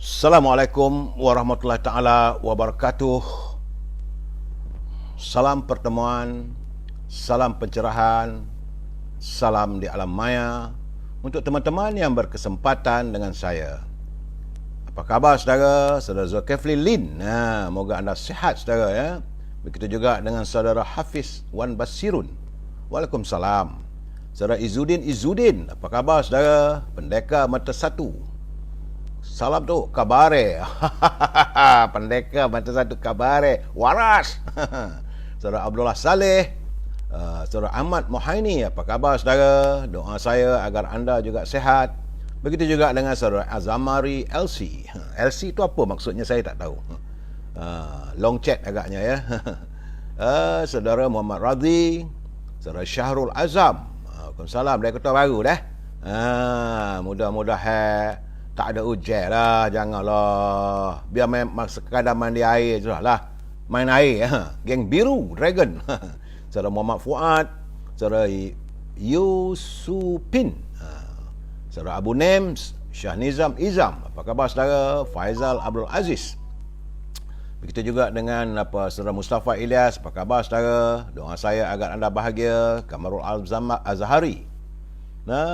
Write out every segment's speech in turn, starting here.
Assalamualaikum warahmatullahi taala wabarakatuh. Salam pertemuan, salam pencerahan, salam di alam maya untuk teman-teman yang berkesempatan dengan saya. Apa khabar saudara? Saudara Zulkifli Lin. Moga anda sihat saudara ya. Begitu juga dengan saudara Hafiz Wan Basirun. Waalaikumsalam. Saudara Izzuddin. Apa khabar saudara? Pendekar mata satu. Salam tu, kabare. Pendekar mata satu kabare. Waras. Saudara Abdullah Saleh. Saudara Ahmad Mohaini. Apa khabar saudara? Doa saya agar anda juga sehat. Begitu juga dengan saudara Azamari LC. LC itu apa maksudnya saya tak tahu. Long chat agaknya ya. Saudara Muhammad Radhi. Saudara Syahrul Azam. Waalaikumsalam dari Kota Baru dah. Mudah-mudahan tak ada hujan lah, janganlah. Biar sekadar mandi air je lah. Main air. Geng Biru, Dragon. Saudara Muhammad Fuad. Saudara Yusupin. Saudara Abu Nems. Syah Nizam Izam. Apa khabar saudara? Faizal Abdul Aziz. Begitu juga dengan saudara Mustafa Ilyas. Apa khabar saudara? Doa saya agar anda bahagia. Kamarul Azhari.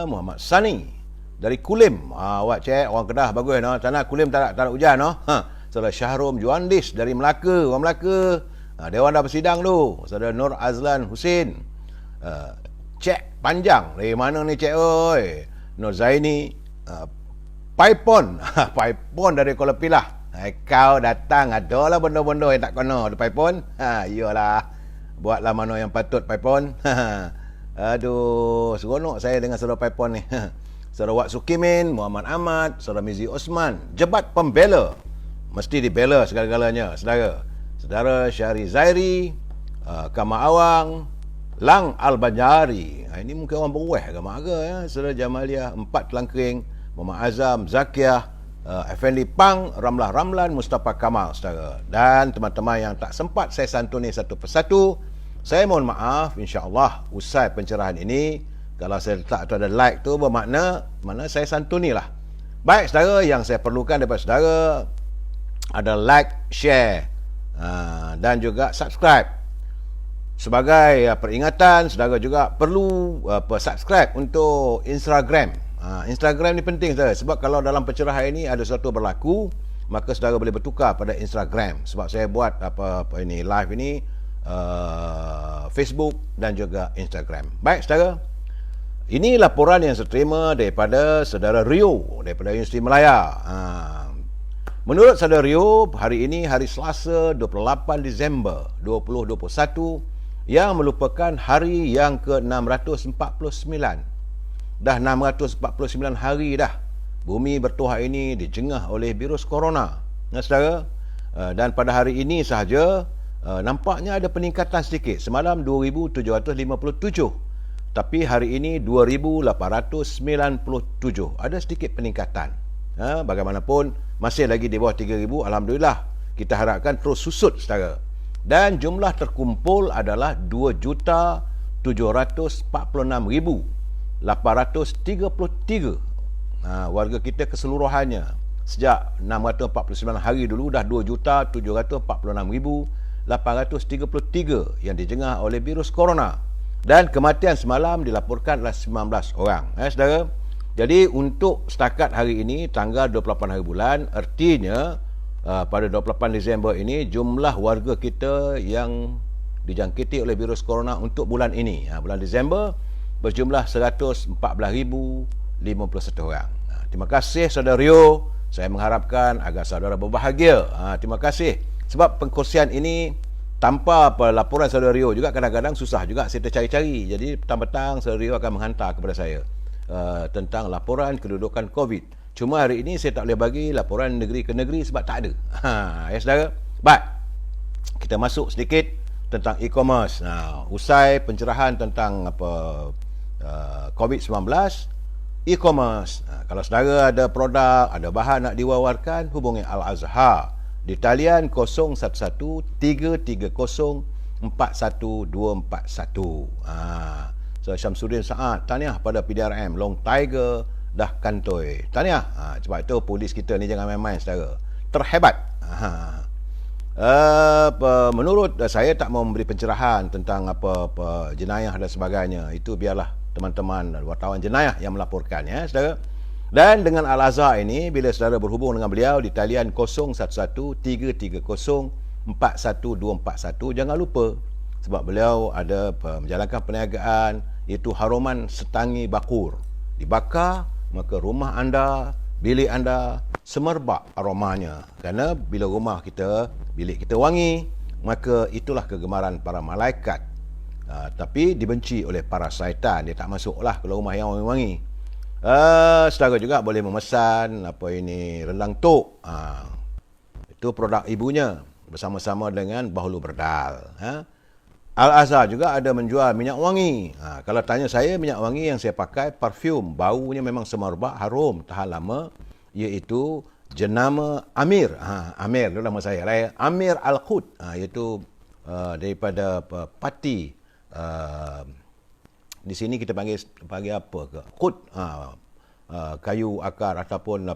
Muhammad Sani. Dari Kulim. Awak cek orang Kedah bagus no. Sana Kulim tak ada hujan no. Saudara Syahrum Juandis dari Melaka, orang Melaka. Dewan dah bersidang tu. Saudara Nur Azlan Husin. Cek panjang. Dari mana ni cek oi? Nur Zaini Paipon. Paipon dari Kuala Pilah. Kau datang adalah benda-benda yang tak kena ada Paipon. Iyalah. Buatlah mana yang patut Paipon. Aduh, seronok saya dengan saudara Paipon ni. Saudara Wak Sukimin, Muhammad Ahmad, saudara Mizi Osman, Jebat Pembela. Mesti dibela segala-galanya, saudara. Saudara Syahri Zairi, Kama Awang, Lang Al-Banjari. Ini mungkin orang beruah agama aga ya. Saudara Jamaliah, Empat Telangkering, Muhammad Azam, Zakiah, Effendi Pang, Ramlah Ramlan, Mustafa Kamal, saudara. Dan teman-teman yang tak sempat saya santuni satu persatu, saya mohon maaf, insya-Allah usai pencerahan ini. Kalau saya letak tu ada like tu bermakna mana saya santuni lah. Baik saudara, yang saya perlukan daripada saudara ada like, share dan juga subscribe. Sebagai peringatan, saudara juga perlu subscribe untuk Instagram. Instagram ni penting saudara, sebab kalau dalam pencerahan ini ada sesuatu berlaku, maka saudara boleh bertukar pada Instagram. Sebab saya buat apa ini live ini Facebook dan juga Instagram. Baik saudara, ini laporan yang saya terima daripada saudara Rio daripada Universiti Malaya. Menurut saudara Rio, hari ini hari Selasa 28 Disember 2021 yang merupakan hari yang ke-649. Dah 649 hari dah bumi bertuah ini dijengah oleh virus corona. Saudara, dan pada hari ini sahaja nampaknya ada peningkatan sedikit. Semalam 2757. Tapi hari ini 2,897. Ada sedikit peningkatan. Bagaimanapun masih lagi di bawah 3,000. Alhamdulillah. Kita harapkan terus susut saudara. Dan jumlah terkumpul adalah 2,746,833. Warga kita keseluruhannya. Sejak 649 hari dulu dah 2,746,833 yang dijengah oleh virus corona. Dan kematian semalam dilaporkan adalah 19 orang. Saudara. Jadi untuk setakat hari ini, tanggal 28 hari bulan, artinya pada 28 Disember ini, jumlah warga kita yang dijangkiti oleh virus corona untuk bulan ini, bulan Disember, berjumlah 114,051 orang. Terima kasih saudara Rio. Saya mengharapkan agar saudara berbahagia. Terima kasih. Sebab pengkongsian ini tanpa laporan saudara Rio juga kadang-kadang susah juga saya tercari-cari. Jadi petang-petang saudara Rio akan menghantar kepada saya tentang laporan kedudukan COVID. Cuma hari ini saya tak boleh bagi laporan negeri ke negeri sebab tak ada. Ya saudara. Baik. Kita masuk sedikit tentang e-commerce. Usai pencerahan tentang COVID-19, e-commerce. Kalau saudara ada produk, ada bahan nak diwawarkan, hubungi Al-Azhar di talian 011-330-41241. So Syamsuddin Saad, tahniah pada PDRM, Long Tiger dah kantoi. Tahniah. Sebab itu polis kita ni jangan main-main saudara. Terhebat. Menurut saya tak mau memberi pencerahan tentang apa jenayah dan sebagainya. Itu biarlah teman-teman wartawan jenayah yang melaporkan ya saudara. Dan dengan Al-Azhar ini, bila saudara berhubung dengan beliau di talian 01133041241241, jangan lupa sebab beliau ada menjalankan perniagaan iaitu haruman setangi bakur. Dibakar, maka rumah anda, bilik anda semerbak aromanya. Kerana bila rumah kita, bilik kita wangi, maka itulah kegemaran para malaikat. Tapi dibenci oleh para syaitan. Dia tak masuklah kalau rumah yang wangi-wangi. Saudara juga boleh memesan rendang tok. Itu produk ibunya bersama-sama dengan bahulu berdal. Al-Azhar juga ada menjual minyak wangi. Kalau tanya saya, minyak wangi yang saya pakai parfum, baunya memang semerbak, harum, tahan lama, iaitu jenama Amir. Amir itu nama saya. Amir Al-Khut, iaitu daripada pati. Di sini kita panggil apa ke? Khut, kayu akar ataupun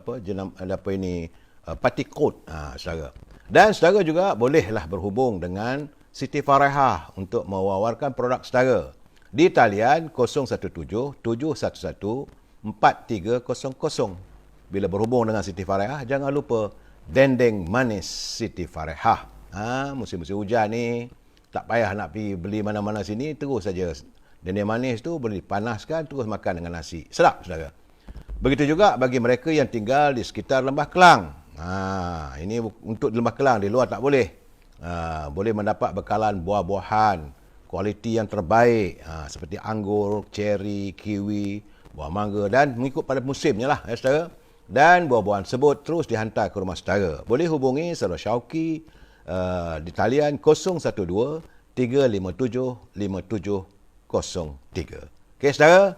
pati khut, saudara. Dan saudara juga bolehlah berhubung dengan Siti Farehah untuk mewawarkan produk saudara di talian 0177114300. Bila berhubung dengan Siti Farehah, jangan lupa dendeng manis Siti Farehah. Musim-musim hujan ni tak payah nak pergi beli mana-mana sini, terus saja dendeng manis tu boleh dipanaskan, terus makan dengan nasi. Sedap saudara. Begitu juga bagi mereka yang tinggal di sekitar Lembah Kelang. Ini untuk di Lembah Kelang, di luar tak boleh. Boleh mendapat bekalan buah-buahan kualiti yang terbaik, seperti anggur, ceri, kiwi, buah mangga, dan mengikut pada musimnya lah ya saudara. Dan buah-buahan tersebut terus dihantar ke rumah saudara. Boleh hubungi saudara Syauqi di talian 0123575703. Okey saudara,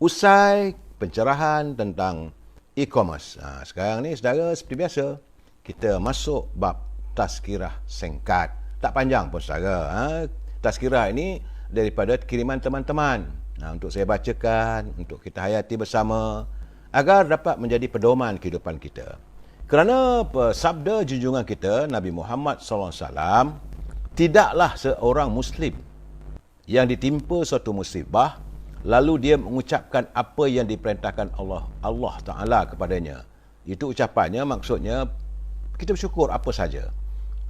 usai pencerahan tentang e-commerce. Sekarang ni saudara, seperti biasa kita masuk bab tazkirah singkat. Tak panjang pun saudara. Tazkirah ini daripada kiriman teman-teman. Untuk saya bacakan, untuk kita hayati bersama agar dapat menjadi pedoman kehidupan kita. Kerana sabda junjungan kita Nabi Muhammad SAW, tidaklah seorang Muslim yang ditimpa suatu musibah lalu dia mengucapkan apa yang diperintahkan Allah Ta'ala kepadanya. Itu ucapannya, maksudnya kita bersyukur apa saja.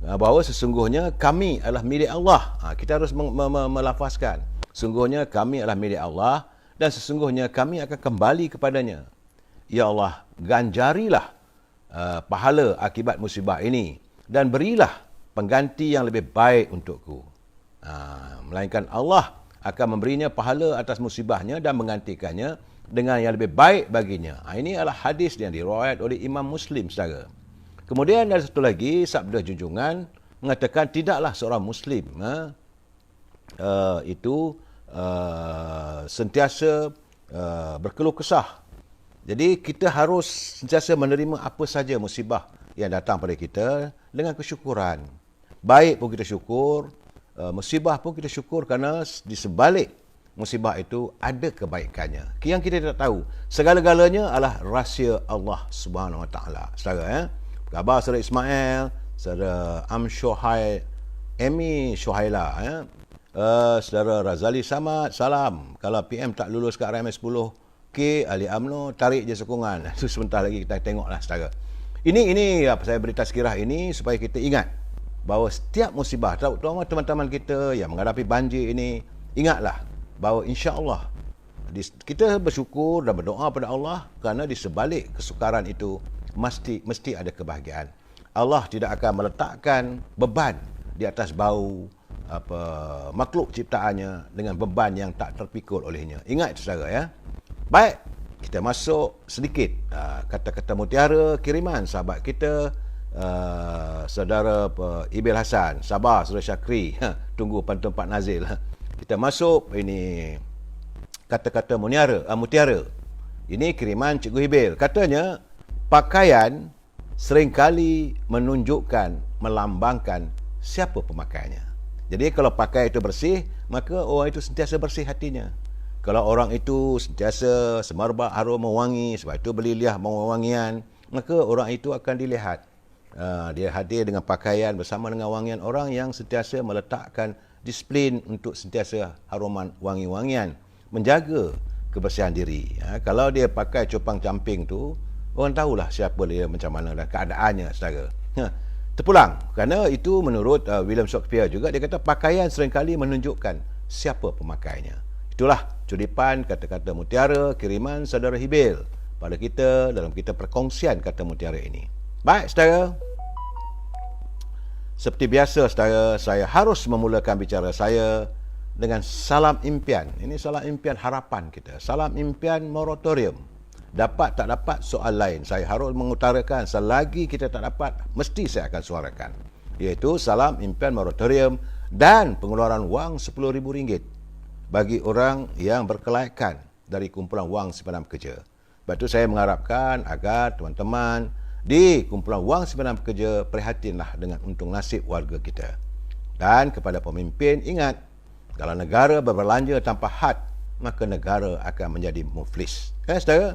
Bahawa sesungguhnya kami adalah milik Allah. Kita harus melafazkan. Sesungguhnya kami adalah milik Allah dan sesungguhnya kami akan kembali kepadanya. Ya Allah, ganjarilah pahala akibat musibah ini dan berilah pengganti yang lebih baik untukku. Melainkan Allah akan memberinya pahala atas musibahnya dan menggantikannya dengan yang lebih baik baginya. Ini adalah hadis yang diriwayat oleh Imam Muslim saudara. Kemudian ada satu lagi sabda junjungan mengatakan tidaklah seorang Muslim sentiasa berkeluh kesah. Jadi kita harus sentiasa menerima apa saja musibah yang datang pada kita dengan kesyukuran. Baik pun kita syukur, musibah pun kita syukur kerana di sebalik musibah itu ada kebaikannya. Yang kita tidak tahu, segala-galanya adalah rahsia Allah Subhanahu Wa Taala. Saudara khabar saudara Ismail, saudara Amy Shohaila, saudara Razali Samad, salam. Kalau PM tak lulus kat RMS 10K, Ali UMNO, tarik je sokongan. Itu sebentar lagi kita tengoklah saudara. Ini apa saya beri tazkirah ini supaya kita ingat bahawa setiap musibah, terutama teman-teman kita yang menghadapi banjir ini, ingatlah bahawa insya-Allah kita bersyukur dan berdoa pada Allah kerana di sebalik kesukaran itu mesti ada kebahagiaan. Allah tidak akan meletakkan beban di atas bau makhluk ciptaannya dengan beban yang tak terpikul olehnya. Ingat itu saudara ya. Baik, kita masuk sedikit kata-kata mutiara kiriman sahabat kita, saudara Ibil Hasan. Sabar saudara Syakri. Tunggu pantun Pak Nazil. Kita masuk ini kata-kata mutiara. Ini kiriman Cikgu Ibil. Katanya pakaian seringkali menunjukkan, melambangkan siapa pemakaiannya. Jadi kalau pakai itu bersih, maka orang itu sentiasa bersih hatinya. Kalau orang itu sentiasa semerbak harum mewangi, sebab itu beli liah wangian, maka orang itu akan dilihat. Dia hadir dengan pakaian bersama dengan wangian orang yang sentiasa meletakkan disiplin untuk sentiasa haruman wangi-wangian, menjaga kebersihan diri. Kalau dia pakai cupang camping tu, orang tahulah siapa dia, macam mana dan keadaannya, saudara. Terpulang, kerana itu menurut William Shakespeare juga, dia kata pakaian seringkali menunjukkan siapa pemakainya. Itulah curipan kata-kata mutiara kiriman saudara Hibil pada kita dalam kita perkongsian kata mutiara ini. Baik, saudara. Seperti biasa, saudara, saya harus memulakan bicara saya dengan salam impian. Ini salam impian harapan kita. Salam impian moratorium. Dapat tak dapat soal lain. Saya harus mengutarakan, selagi kita tak dapat, mesti saya akan suarakan. Iaitu salam impian moratorium dan pengeluaran wang RM10,000 bagi orang yang berkelaikan dari kumpulan wang simpanan pekerja. Sebab itu saya mengharapkan agar teman-teman di kumpulan wang simpanan pekerja prihatinlah dengan untung nasib warga kita. Dan kepada pemimpin, ingat, kalau negara berbelanja tanpa had, maka negara akan menjadi muflis. Saudara?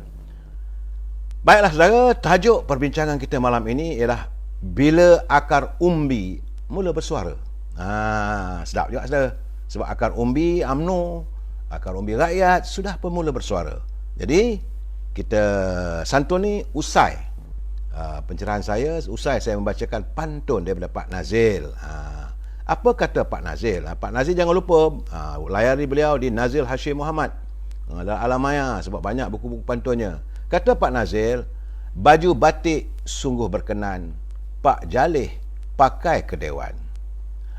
Baiklah, saudara, tajuk perbincangan kita malam ini ialah bila akar umbi mula bersuara. Sedap juga, saudara. Sebab akar umbi UMNO, akar umbi rakyat sudah pun mula bersuara. Jadi, kita santuni usai pencerahan saya, usai saya membacakan pantun daripada Pak Nazil. Apa kata Pak Nazil? Pak Nazil jangan lupa layari beliau di Nazil Hashim Muhammad dalam Alamaya, sebab banyak buku-buku pantunnya. Kata Pak Nazil, baju batik sungguh berkenan, Pak Jalih pakai ke Dewan.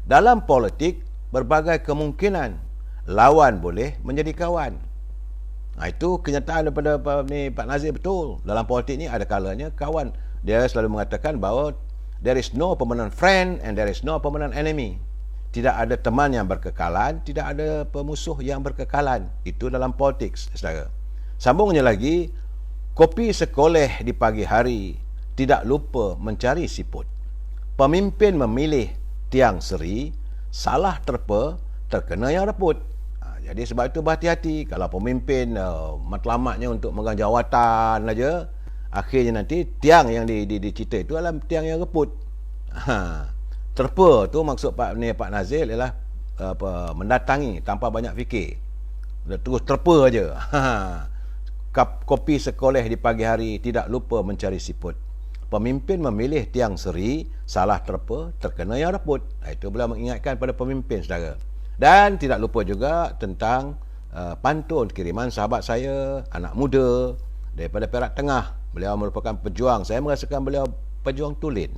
Dalam politik, berbagai kemungkinan lawan boleh menjadi kawan. Itu kenyataan daripada Pak Nazir, betul. Dalam politik ni ada kalanya kawan. Dia selalu mengatakan bahawa there is no permanent friend and there is no permanent enemy. Tidak ada teman yang berkekalan, tidak ada pemusuh yang berkekalan. Itu dalam politik, saudara. Sambungnya lagi, kopi sekoleh di pagi hari, tidak lupa mencari siput. Pemimpin memilih tiang seri, salah terpa, terkena yang reput. Jadi sebab itu berhati-hati. Kalau pemimpin matlamatnya untuk megang jawatan aja, akhirnya nanti tiang yang dicita itu adalah tiang yang reput. Terpa tu maksud Pak Nazil ialah mendatangi tanpa banyak fikir. Dia terus terpa aja. Kopi sekoleh di pagi hari, tidak lupa mencari siput. Pemimpin memilih tiang seri, salah terpa, terkena yang reput. Itu beliau mengingatkan pada pemimpin, saudara. Dan tidak lupa juga tentang pantun kiriman sahabat saya, anak muda daripada Perak Tengah. Beliau merupakan pejuang. Saya merasakan beliau pejuang tulen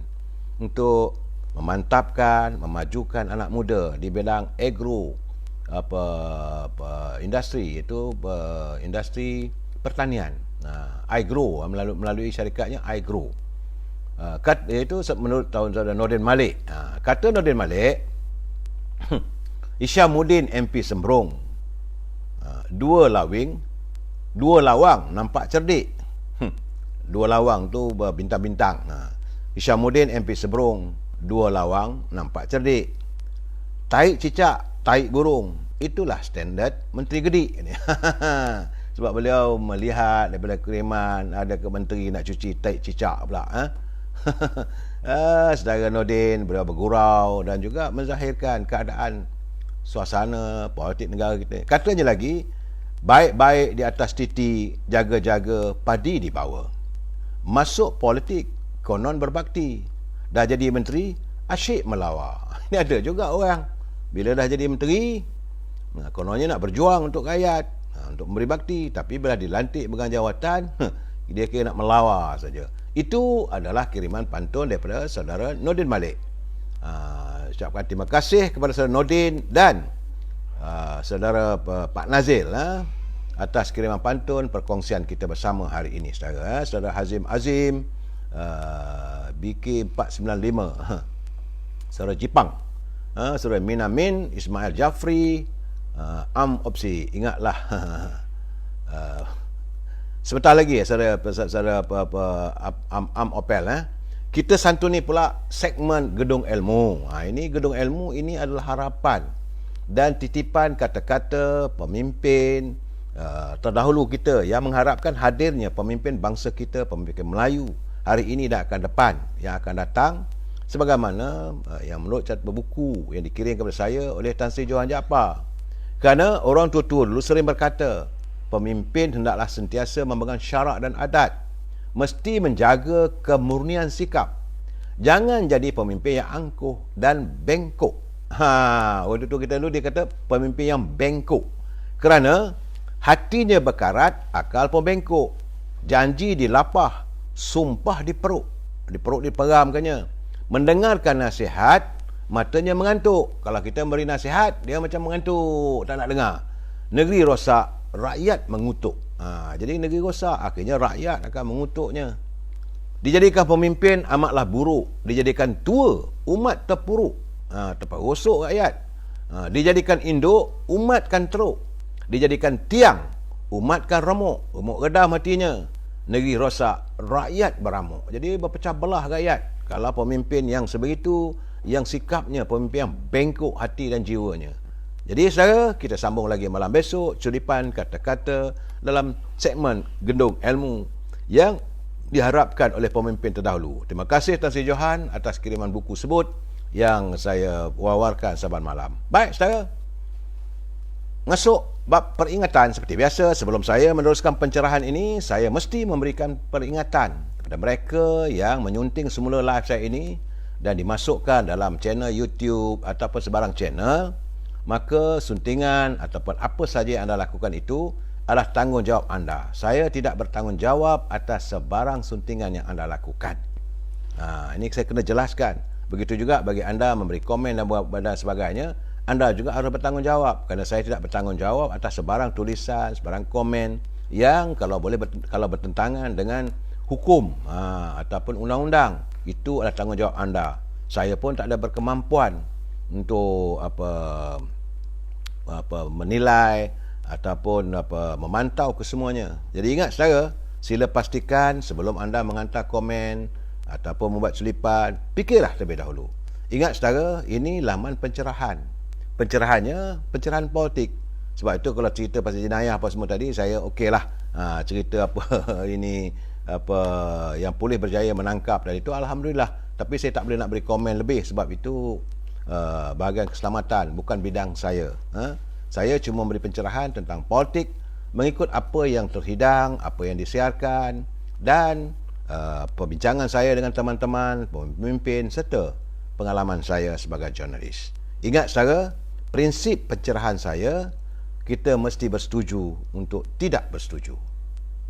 untuk memantapkan, memajukan anak muda di bidang agro industri, iaitu industri pertanian. iGrow, melalui syarikatnya iGrow. Itu menurut tahun Nordin Malik. Kata Nordin Malik, Isyamuddin MP Sembrong, dua lawang nampak cerdik. Dua lawang tu berbintang-bintang. Isyamuddin MP Sembrong, dua lawang nampak cerdik. Taik cicak, taik burung, itulah standard Menteri Gedik. Sebab beliau melihat daripada kiriman ada ke menteri nak cuci taik cicak pula. Saudara Nordin, beliau bergurau dan juga menzahirkan keadaan suasana politik negara kita. Katanya lagi, baik-baik di atas titi, jaga-jaga padi di bawah. Masuk politik, konon berbakti. Dah jadi menteri, asyik melawar. Ini ada juga orang, bila dah jadi menteri, kononnya nak berjuang untuk rakyat, untuk memberi bakti. Tapi bila dilantik pegang jawatan, dia kira nak melawar saja. Itu adalah kiriman pantun daripada saudara Nordin Malik. Ucapkan terima kasih kepada saudara Nordin dan saudara Pak Nazil atas kiriman pantun perkongsian kita bersama hari ini, saudara. Saudara Hazim Azim, BK495, saudara Jipang, saudara Minamin, Ismail Jafri, Opsi. Ingatlah sebentar lagi saudara Opel, kita santuni pula segmen Gedung Ilmu. Ini Gedung Ilmu ini adalah harapan dan titipan kata-kata pemimpin terdahulu kita yang mengharapkan hadirnya pemimpin bangsa kita, pemimpin Melayu hari ini dan akan depan yang akan datang, sebagaimana yang menurut catatan buku yang dikirim kepada saya oleh Tan Sri Johan Jaafar. Kerana orang tua-tua dulu sering berkata, pemimpin hendaklah sentiasa memegang syarak dan adat, mesti menjaga kemurnian sikap. Jangan jadi pemimpin yang angkuh dan bengkok. Waktu tu kita dulu dia kata pemimpin yang bengkok. Kerana hatinya berkarat, akal pun bengkok. Janji dilapah, sumpah diperuk. Diperuk diperamkannya. Mendengarkan nasihat, matanya mengantuk. Kalau kita beri nasihat, dia macam mengantuk, tak nak dengar. Negeri rosak, rakyat mengutuk. Jadi negeri rosak, akhirnya rakyat akan mengutuknya. Dijadikan pemimpin amatlah buruk. Dijadikan tua, umat terpuruk. Terperosok rakyat. Dijadikan induk, umat kan teruk. Dijadikan tiang, umat kan remuk. Remuk redah matinya. Negeri rosak, rakyat beramuk. Jadi berpecah belah rakyat. Kalau pemimpin yang sebegitu, yang sikapnya pemimpin yang bengkok hati dan jiwanya. Jadi saudara, kita sambung lagi malam besok curipan kata-kata dalam segmen Gendung Ilmu yang diharapkan oleh pemimpin terdahulu. Terima kasih Tan Sri Johan atas kiriman buku sebut yang saya wawarkan saban malam. Baik saudara, masuk bab peringatan seperti biasa. Sebelum saya meneruskan pencerahan ini, saya mesti memberikan peringatan kepada mereka yang menyunting semula live saya ini dan dimasukkan dalam channel YouTube ataupun sebarang channel. Maka suntingan ataupun apa saja yang anda lakukan itu adalah tanggungjawab anda. Saya tidak bertanggungjawab atas sebarang suntingan yang anda lakukan. Ini saya kena jelaskan. Begitu juga bagi anda memberi komen dan sebagainya, anda juga harus bertanggungjawab. Kerana saya tidak bertanggungjawab atas sebarang tulisan, sebarang komen yang kalau bertentangan dengan hukum ataupun undang-undang. Itu adalah tanggungjawab anda. Saya pun tak ada berkemampuan untuk menilai ataupun memantau kesemuanya. Jadi ingat saudara, sila pastikan sebelum anda menghantar komen ataupun membuat sulipan, fikirlah terlebih dahulu. Ingat saudara, ini laman pencerahan. Pencerahannya pencerahan politik. Sebab itu kalau cerita pasal jenayah apa semua tadi, saya okeylah. Cerita apa ini apa yang polis berjaya menangkap dan itu alhamdulillah. Tapi saya tak boleh nak beri komen lebih sebab itu bahagian keselamatan, bukan bidang saya. Saya cuma beri pencerahan tentang politik mengikut apa yang terhidang, apa yang disiarkan dan perbincangan saya dengan teman-teman, pemimpin serta pengalaman saya sebagai jurnalis. Ingat saudara, prinsip pencerahan saya, kita mesti bersetuju untuk tidak bersetuju.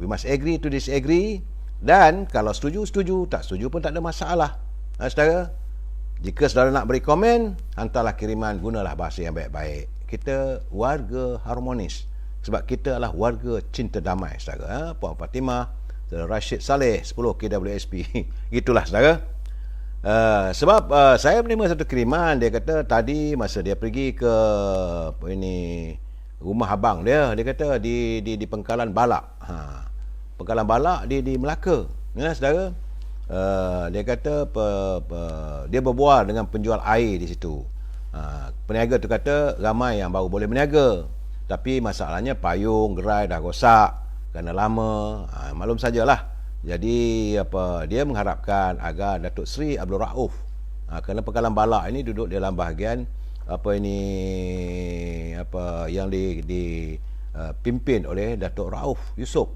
We must agree to disagree, dan kalau setuju, setuju, tak setuju pun tak ada masalah. Saudara, jika saudara nak beri komen, hantarlah kiriman, gunalah bahasa yang baik-baik. Kita warga harmonis. Sebab kita adalah warga cinta damai, saudara. Puan Fatimah, saudara Rashid Saleh, 10 KWSP. Itulah, saudara. Sebab saya menerima satu kiriman, dia kata tadi masa dia pergi ke rumah abang dia kata di Pengkalan Balak. Pengkalan Balak di Melaka. Ya, saudara. Dia kata dia berbual dengan penjual air di situ. Peniaga tu kata ramai yang baru boleh berniaga, tapi masalahnya payung gerai dah rosak kerana lama. Maklum sajalah. Jadi dia mengharapkan agar Datuk Seri Abdul Rauf, kerana Pengkalan Balak ini duduk dalam bahagian yang dipimpin oleh Datuk Rauf Yusof.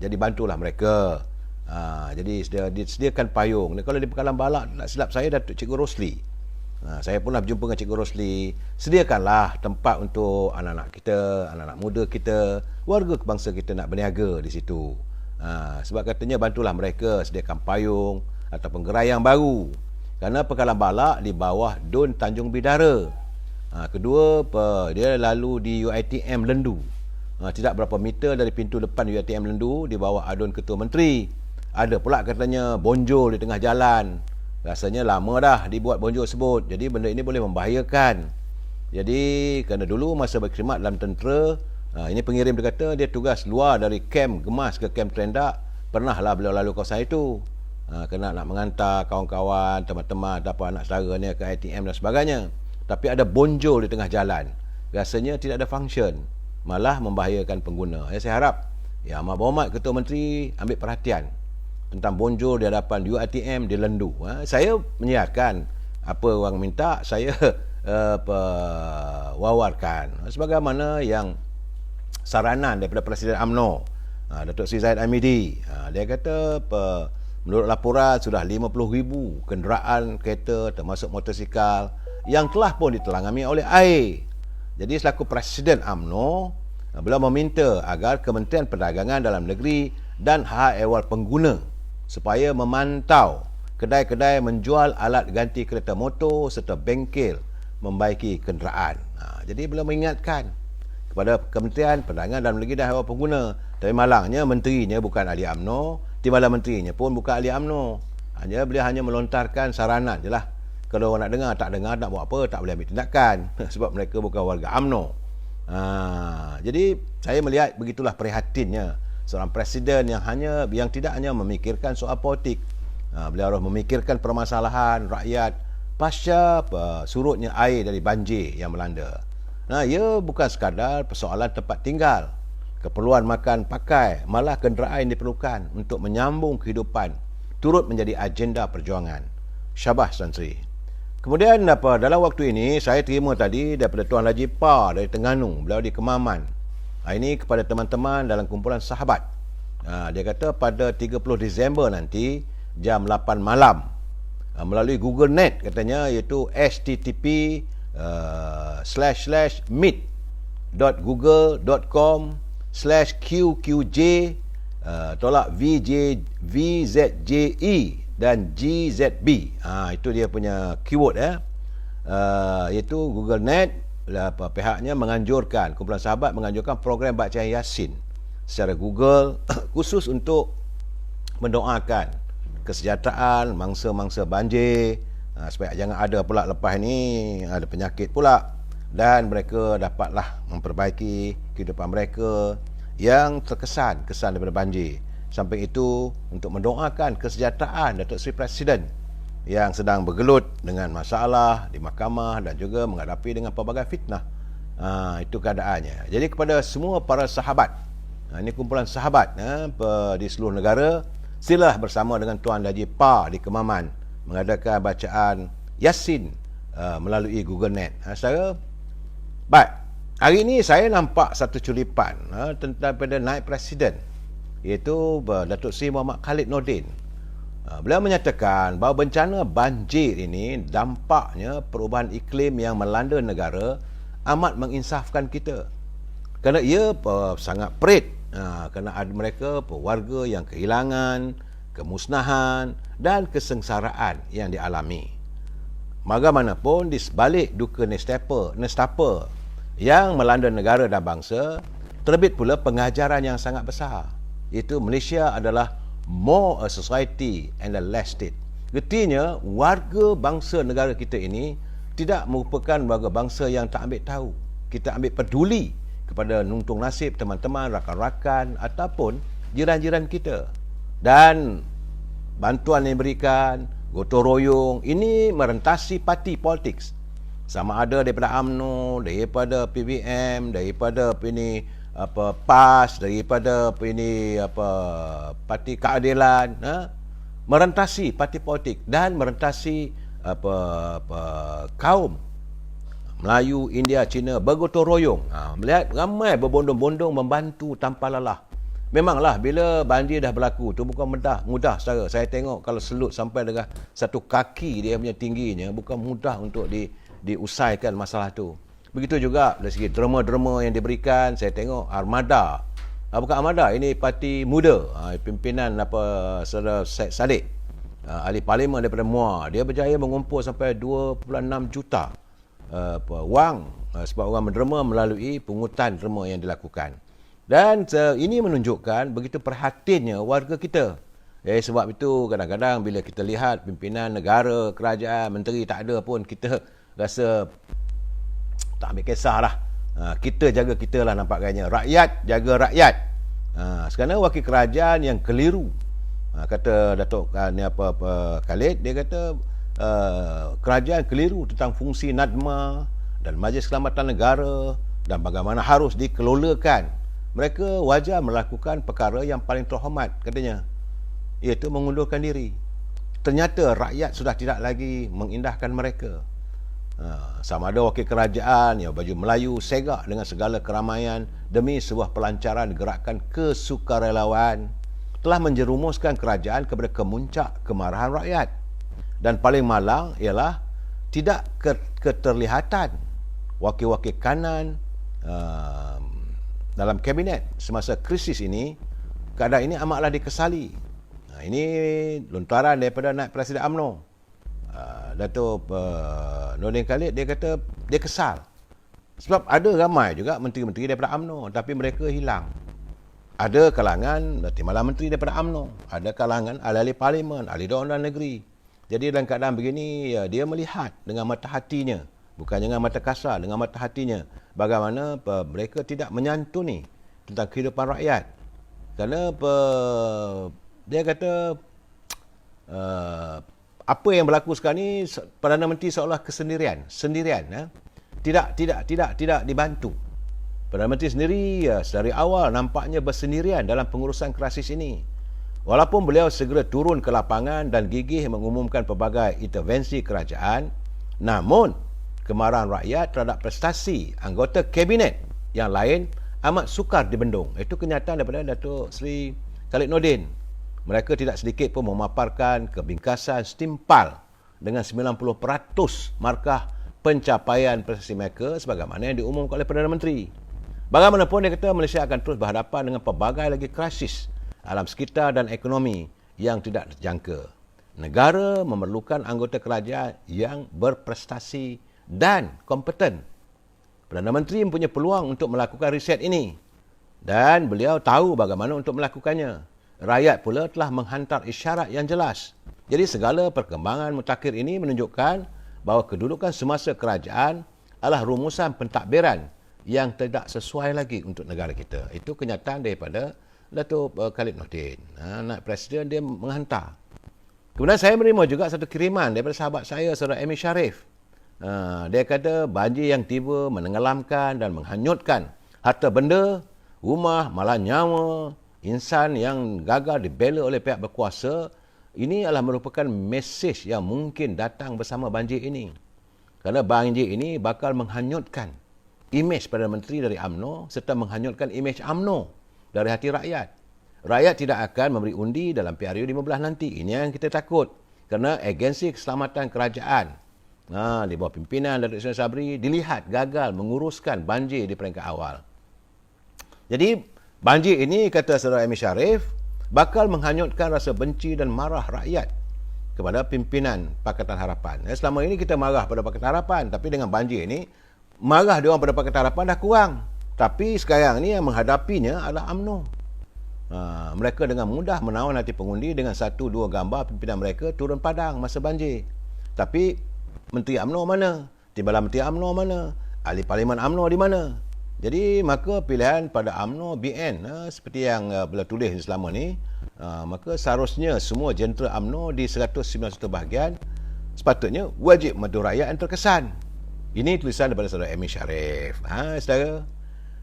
Jadi bantulah mereka. Jadi disediakan payung. Dan kalau di Pengkalan Balak, tak silap saya, Datuk Cikgu Rosli. Saya pun berjumpa dengan Cikgu Rosli. Sediakanlah tempat untuk anak-anak kita, anak-anak muda kita, warga bangsa kita nak berniaga di situ. Sebab katanya bantulah mereka sediakan payung ataupun gerai yang baru. Kerana Pengkalan Balak di bawah Dun Tanjung Bidara. Kedua, dia lalu di UiTM Lendu. Tidak berapa meter dari pintu depan UiTM Lendu, di bawah adun Ketua Menteri. Ada pula katanya bonjol di tengah jalan. Rasanya lama dah dibuat bonjol tersebut. Jadi benda ini boleh membahayakan. Jadi kerana dulu masa berkhidmat dalam tentera, ini pengirim dia kata dia tugas luar dari kem Gemas ke kem Terendak. Pernahlah beliau lalu kawasan itu. Kena nak mengantar kawan-kawan, teman-teman ataupun anak saudaranya ke ATM dan sebagainya. Tapi ada bonjol di tengah jalan. Rasanya tidak ada function. malah membahayakan pengguna. Saya harap Amat Berhormat Ketua Menteri ambil perhatian tentang bonjol di hadapan UiTM di Lendu. Saya menyiarkan apa orang minta, saya wawarkan sebagaimana yang saranan daripada Presiden UMNO, Datuk Seri Zahid Hamidi. Dia kata menurut laporan sudah 50,000 kenderaan kereta termasuk motosikal yang telah pun ditelangami oleh air. Jadi selaku Presiden UMNO, beliau meminta agar Kementerian Perdagangan Dalam Negeri dan hal ehwal pengguna supaya memantau kedai-kedai menjual alat ganti kereta motor serta bengkel membaiki kenderaan. Jadi beliau mengingatkan kepada Kementerian Perdagangan Dalam Negeri dan hal ehwal pengguna. Tapi malangnya menterinya bukan ahli UMNO, timbalan menterinya pun bukan ahli UMNO. Beliau hanya melontarkan saranan je lah. Kalau orang nak dengar, tak dengar, nak buat apa, tak boleh ambil tindakan. Sebab mereka bukan warga UMNO. Jadi saya melihat begitulah prihatinnya seorang presiden yang tidak hanya memikirkan soal politik. Beliau harus memikirkan permasalahan rakyat pasca surutnya air dari banjir yang melanda. Ia bukan sekadar persoalan tempat tinggal, keperluan makan pakai, malah kenderaan yang diperlukan untuk menyambung kehidupan turut menjadi agenda perjuangan. Syabas Tuan Sri. Kemudian dalam waktu ini saya terima tadi daripada Tuan Haji Pa dari Terengganu, beliau di Kemaman. Ini kepada teman-teman dalam kumpulan sahabat. Dia kata pada 30 Disember nanti jam 8 malam melalui Google Net katanya, iaitu http://meet.google.com/QQJ VZJE dan GZB. Itu dia punya keyword iaitu Google Net. Pihaknya menganjurkan, kumpulan sahabat menganjurkan program bacaan Yasin secara Google khusus untuk mendoakan kesejahteraan mangsa-mangsa banjir, supaya jangan ada pula lepas ni ada penyakit pula, dan mereka dapatlah memperbaiki kehidupan mereka yang kesan daripada banjir. Samping itu untuk mendoakan kesejahteraan Datuk Seri Presiden yang sedang bergelut dengan masalah di mahkamah dan juga menghadapi dengan pelbagai fitnah. Itu keadaannya. Jadi kepada semua para sahabat, ini kumpulan sahabat di seluruh negara, silalah bersama dengan Tuan Haji Pa di Kemaman mengadakan bacaan Yasin melalui Google Net. Baik, hari ini saya nampak satu culipan tentang pada naib presiden, iaitu Datuk Seri Muhammad Khalid Nordin. Beliau menyatakan bahawa bencana banjir ini dampaknya perubahan iklim yang melanda negara amat menginsafkan kita. Kerana ia sangat perit, kerana ada mereka warga yang kehilangan, kemusnahan dan kesengsaraan yang dialami. Bagaimanapun di sebalik duka nestapa yang melanda negara dan bangsa, terbit pula pengajaran yang sangat besar, iaitu Malaysia adalah more a society and a less state. Artinya warga bangsa negara kita ini tidak merupakan warga bangsa yang tak ambil tahu. Kita ambil peduli kepada nuntung nasib teman-teman, rakan-rakan ataupun jiran-jiran kita. Dan bantuan yang diberikan, gotong royong, ini merentasi parti politik. Sama ada daripada UMNO, daripada PBM, daripada PAS, daripada Parti Keadilan, merentasi parti politik dan merentasi kaum Melayu, India, Cina bergotong royong. Melihat ramai berbondong-bondong membantu tanpa lelah. Memanglah bila banjir dah berlaku tu bukan mudah saudara. Saya tengok kalau selut sampai dengan satu kaki dia punya tingginya, bukan mudah untuk diusaikan masalah tu. Begitu juga dari segi derma-derma yang diberikan. Saya tengok armada, bukan armada, ini parti muda, pimpinan Saudara Syed Saddiq, ahli parlimen daripada Muar, dia berjaya mengumpul sampai 2.6 juta wang sebab orang menderma melalui pungutan derma yang dilakukan. Dan ini menunjukkan begitu perhatiannya warga kita. Sebab itu kadang-kadang bila kita lihat pimpinan negara, kerajaan, menteri tak ada pun, kita rasa tak ambil kisah lah. Kita jaga kita lah nampaknya. Rakyat jaga rakyat. Sekarang wakil kerajaan yang keliru. Kata Datuk Khalid, dia kata kerajaan keliru tentang fungsi NADMA dan Majlis Keselamatan Negara dan bagaimana harus dikelolakan. Mereka wajar melakukan perkara yang paling terhormat katanya, iaitu mengundurkan diri. Ternyata rakyat sudah tidak lagi mengindahkan mereka. Sama ada wakil kerajaan yang baju Melayu segak dengan segala keramaian demi sebuah pelancaran gerakan kesukarelawan telah menjerumuskan kerajaan kepada kemuncak kemarahan rakyat. Dan paling malang ialah tidak keterlihatan wakil-wakil kanan dalam kabinet semasa krisis ini. Keadaan ini amatlah dikesali. Ini lontaran daripada Naib Presiden UMNO, Datuk Nordin Khalid. Dia kata dia kesal sebab ada ramai juga menteri-menteri daripada UMNO tapi mereka hilang. Ada kalangan timbalan menteri daripada UMNO, ada kalangan ahli-ahli parlimen, ahli dalam negeri. Jadi dalam keadaan begini, dia melihat dengan mata hatinya, bukan dengan mata kasar, dengan mata hatinya, bagaimana mereka tidak menyantuni tentang kehidupan rakyat. Kerana dia kata apa yang berlaku sekarang ni, Perdana Menteri seolah sendirian. Tidak dibantu. Perdana Menteri sendiri dari awal nampaknya bersendirian dalam pengurusan krisis ini. Walaupun beliau segera turun ke lapangan dan gigih mengumumkan pelbagai intervensi kerajaan, namun kemarahan rakyat terhadap prestasi anggota kabinet yang lain amat sukar dibendung. Itu kenyataan daripada Datuk Seri Khalid Nordin. Mereka tidak sedikit pun memaparkan kebingkasan setimpal dengan 90% markah pencapaian prestasi mereka sebagaimana yang diumumkan oleh Perdana Menteri. Bagaimanapun dia kata Malaysia akan terus berhadapan dengan pelbagai lagi krisis alam sekitar dan ekonomi yang tidak terjangka. Negara memerlukan anggota kerajaan yang berprestasi dan kompeten. Perdana Menteri mempunyai peluang untuk melakukan riset ini dan beliau tahu bagaimana untuk melakukannya. Rakyat pula telah menghantar isyarat yang jelas. Jadi segala perkembangan mutakhir ini menunjukkan bahawa kedudukan semasa kerajaan adalah rumusan pentadbiran yang tidak sesuai lagi untuk negara kita. Itu kenyataan daripada Datuk Khalid Nordin. Naib Presiden dia menghantar. Kemudian saya menerima juga satu kiriman daripada sahabat saya, Saudara Emil Sharif. Dia kata banjir yang tiba menenggelamkan dan menghanyutkan harta benda, rumah, malah nyawa insan yang gagal dibela oleh pihak berkuasa. Ini adalah merupakan mesej yang mungkin datang bersama banjir ini. Kerana banjir ini bakal menghanyutkan imej Perdana Menteri dari UMNO serta menghanyutkan imej UMNO dari hati rakyat. Rakyat tidak akan memberi undi dalam PRU15 nanti. Ini yang kita takut. Kerana agensi keselamatan kerajaan di bawah pimpinan Datuk Ismail Sabri dilihat gagal menguruskan banjir di peringkat awal. Jadi banjir ini, kata Saudara Emil Sharif, bakal menghanyutkan rasa benci dan marah rakyat kepada pimpinan Pakatan Harapan. Selama ini kita marah pada Pakatan Harapan, tapi dengan banjir ini, marah diorang pada Pakatan Harapan dah kurang. Tapi sekarang ni yang menghadapinya adalah UMNO. Mereka dengan mudah menawan hati pengundi dengan 1-2 gambar pimpinan mereka turun padang masa banjir. Tapi Menteri UMNO mana? Timbalan Menteri UMNO mana? Ahli Parlimen UMNO di mana? Jadi maka pilihan pada UMNO BN seperti yang beliau tulis selama ni, maka seharusnya semua jentera UMNO di 191 bahagian sepatutnya wajib membantu rakyat yang terkesan. Ini tulisan daripada Saudara Emil Sharif. Saudara,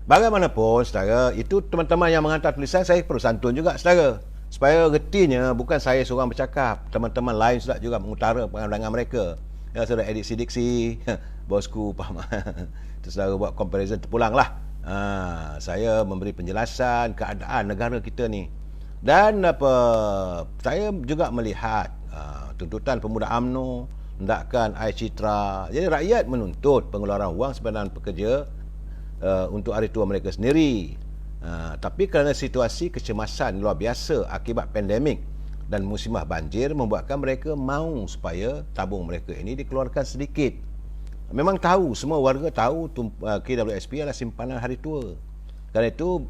bagaimanapun saudara, itu teman-teman yang menghantar tulisan, saya perlu santun juga saudara, supaya retinya bukan saya seorang bercakap, teman-teman lain sudah juga mengutara pandangan mereka. Saudara edit diksi bosku faham. Saudara buat comparison terpulanglah. Saya memberi penjelasan keadaan negara kita ni. Dan saya juga melihat tuntutan pemuda UMNO, hendakkan air citra. Jadi rakyat menuntut pengeluaran wang simpanan pekerja untuk hari tua mereka sendiri. Tapi kerana situasi kecemasan luar biasa akibat pandemik dan musimah banjir membuatkan mereka mahu supaya tabung mereka ini dikeluarkan sedikit. Memang tahu, semua warga tahu KWSP adalah simpanan hari tua. Kerana itu,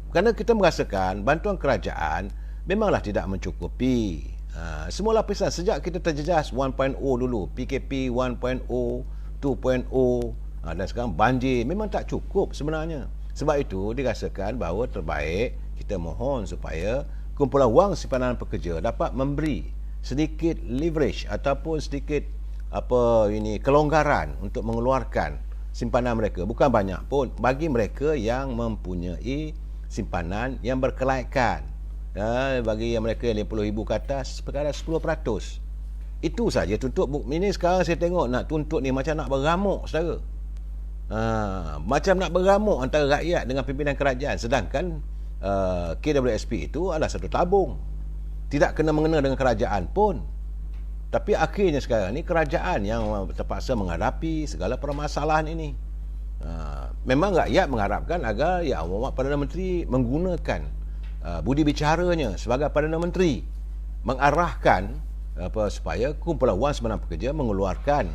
kerana kita merasakan bantuan kerajaan memanglah tidak mencukupi. Semua lapisan sejak kita terjejas 1.0 dulu, PKP 1.0, 2.0, dan sekarang banjir, memang tak cukup sebenarnya. Sebab itu dirasakan bahawa terbaik kita mohon supaya kumpulan wang simpanan pekerja dapat memberi sedikit leverage ataupun sedikit kelonggaran untuk mengeluarkan simpanan mereka. Bukan banyak pun. Bagi mereka yang mempunyai simpanan yang berkelaikan. Bagi yang mereka yang 50,000 ke atas, sekadar 10%. Itu saja tuntut. Ini sekarang saya tengok nak tuntut ni macam nak beramuk, saudara. Macam nak beramuk antara rakyat dengan pimpinan kerajaan. Sedangkan KWSP itu adalah satu tabung, tidak kena mengena dengan kerajaan pun. Tapi akhirnya sekarang ni kerajaan yang terpaksa menghadapi segala permasalahan ini. Memang rakyat mengharapkan agar Yang Amat Perdana Menteri menggunakan budi bicaranya sebagai Perdana Menteri, mengarahkan supaya kumpulan wang simpanan pekerja mengeluarkan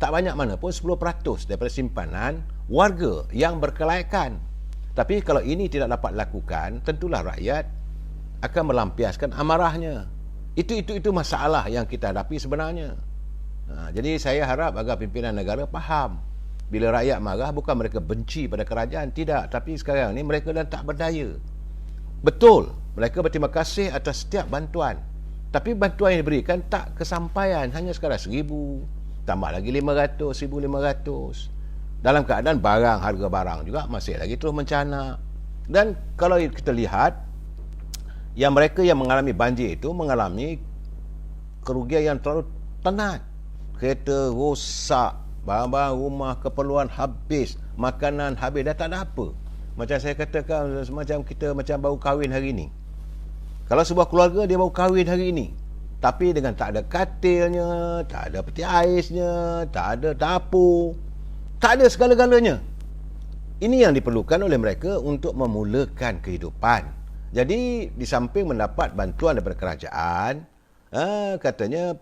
tak banyak mana pun 10% daripada simpanan warga yang berkelaikan. Tapi kalau ini tidak dapat dilakukan, tentulah rakyat akan melampiaskan amarahnya. Itu masalah yang kita hadapi sebenarnya. Jadi saya harap agar pimpinan negara faham, bila rakyat marah bukan mereka benci pada kerajaan, tidak. Tapi sekarang ni mereka dah tak berdaya. Betul, mereka berterima kasih atas setiap bantuan. Tapi bantuan yang diberikan tak kesampaian, hanya sekadar 1,000, tambah lagi 500, 1,500. Dalam keadaan harga barang juga masih lagi terus mencanak. Dan kalau kita lihat, yang mereka yang mengalami banjir itu mengalami kerugian yang terlalu tenat. Kereta rosak, barang-barang rumah keperluan habis, makanan habis, dah tak ada apa. Macam saya katakan, macam kita baru kahwin hari ini. Kalau sebuah keluarga dia baru kahwin hari ini, tapi dengan tak ada katilnya, tak ada peti aisnya, tak ada dapur, tak ada segala-galanya. Ini yang diperlukan oleh mereka untuk memulakan kehidupan. Jadi di samping mendapat bantuan daripada kerajaan, katanya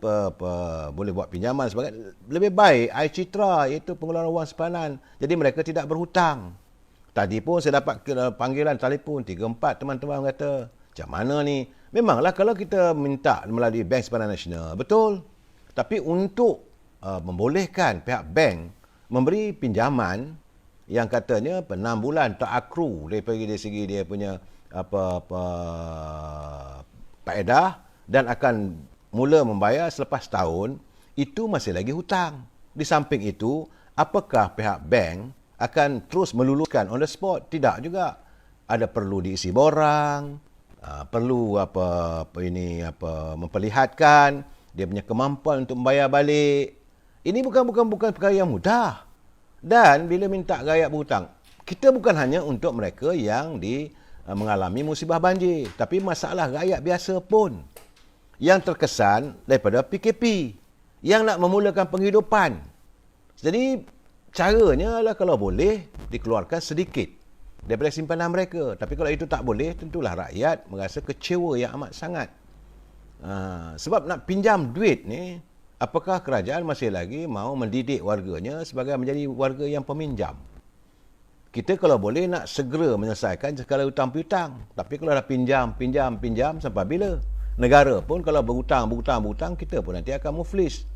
boleh buat pinjaman sebagai lebih baik air citra, iaitu pengeluaran wang simpanan. Jadi mereka tidak berhutang. Tadi pun saya dapat panggilan telefon 3-4 teman-teman kata, macam mana ni? Memanglah kalau kita minta melalui Bank Simpanan Nasional, betul. Tapi untuk membolehkan pihak bank memberi pinjaman yang katanya 6 bulan tak akru dari segi dia punya faedah dan akan mula membayar selepas tahun, itu masih lagi hutang. Di samping itu, apakah pihak bank akan terus meluluskan on the spot? Tidak juga. Ada perlu diisi borang, perlu memperlihatkan dia punya kemampuan untuk membayar balik. Ini bukan perkara yang mudah. Dan bila minta rakyat berhutang, kita bukan hanya untuk mereka yang mengalami musibah banjir, tapi masalah rakyat biasa pun yang terkesan daripada PKP, yang nak memulakan penghidupan. Jadi caranya adalah kalau boleh dikeluarkan sedikit daripada simpanan mereka. Tapi kalau itu tak boleh, tentulah rakyat merasa kecewa yang amat sangat. Sebab nak pinjam duit ni, apakah kerajaan masih lagi mahu mendidik warganya sebagai menjadi warga yang peminjam? Kita kalau boleh nak segera menyelesaikan segala hutang piutang. Tapi kalau dah pinjam sampai bila? Negara pun kalau berhutang, kita pun nanti akan muflis.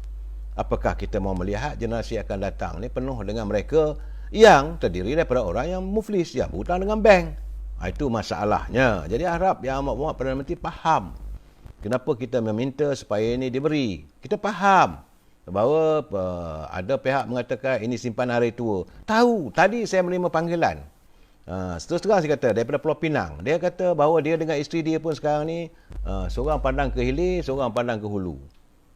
Apakah kita mahu melihat generasi akan datang ni penuh dengan mereka yang terdiri daripada orang yang muflis, yang berhutang dengan bank? Itu masalahnya. Jadi harap Yang Amat Perdana Menteri faham kenapa kita meminta supaya ini diberi. Kita faham bahawa ada pihak mengatakan ini simpan hari tua. Tahu, tadi saya menerima panggilan. Terus-terang saya kata, daripada Pulau Pinang. Dia kata bahawa dia dengan isteri dia pun sekarang ni, seorang pandang ke hilir, seorang pandang ke hulu.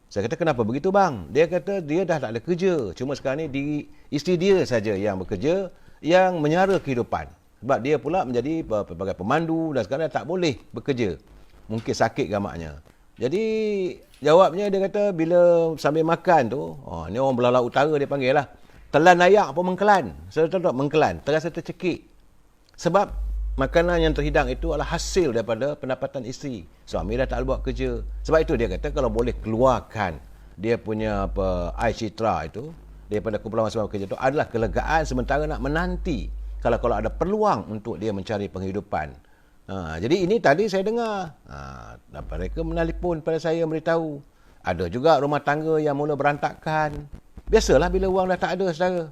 Saya kata, kenapa begitu bang? Dia kata dia dah tak ada kerja. Cuma sekarang ni isteri dia saja yang bekerja, yang menyara kehidupan. Sebab dia pula menjadi sebagai pemandu dan sekarang tak boleh bekerja. Mungkin sakit gamaknya. Jadi jawabnya dia kata bila sambil makan tu, ni orang belah laut utara dia panggil lah, telan ayak pun mengkelan. Saya tahu mengkelan, terasa tercekik. Sebab makanan yang terhidang itu adalah hasil daripada pendapatan isteri. Suami dah tak buat kerja. Sebab itu dia kata kalau boleh keluarkan dia punya air citra itu daripada kumpulan masa kerja itu adalah kelegaan sementara nak menanti kalau ada peluang untuk dia mencari penghidupan. Jadi ini tadi saya dengar. Mereka menelpon pada saya beritahu. Ada juga rumah tangga yang mula berantakan. Biasalah bila wang dah tak ada, saudara.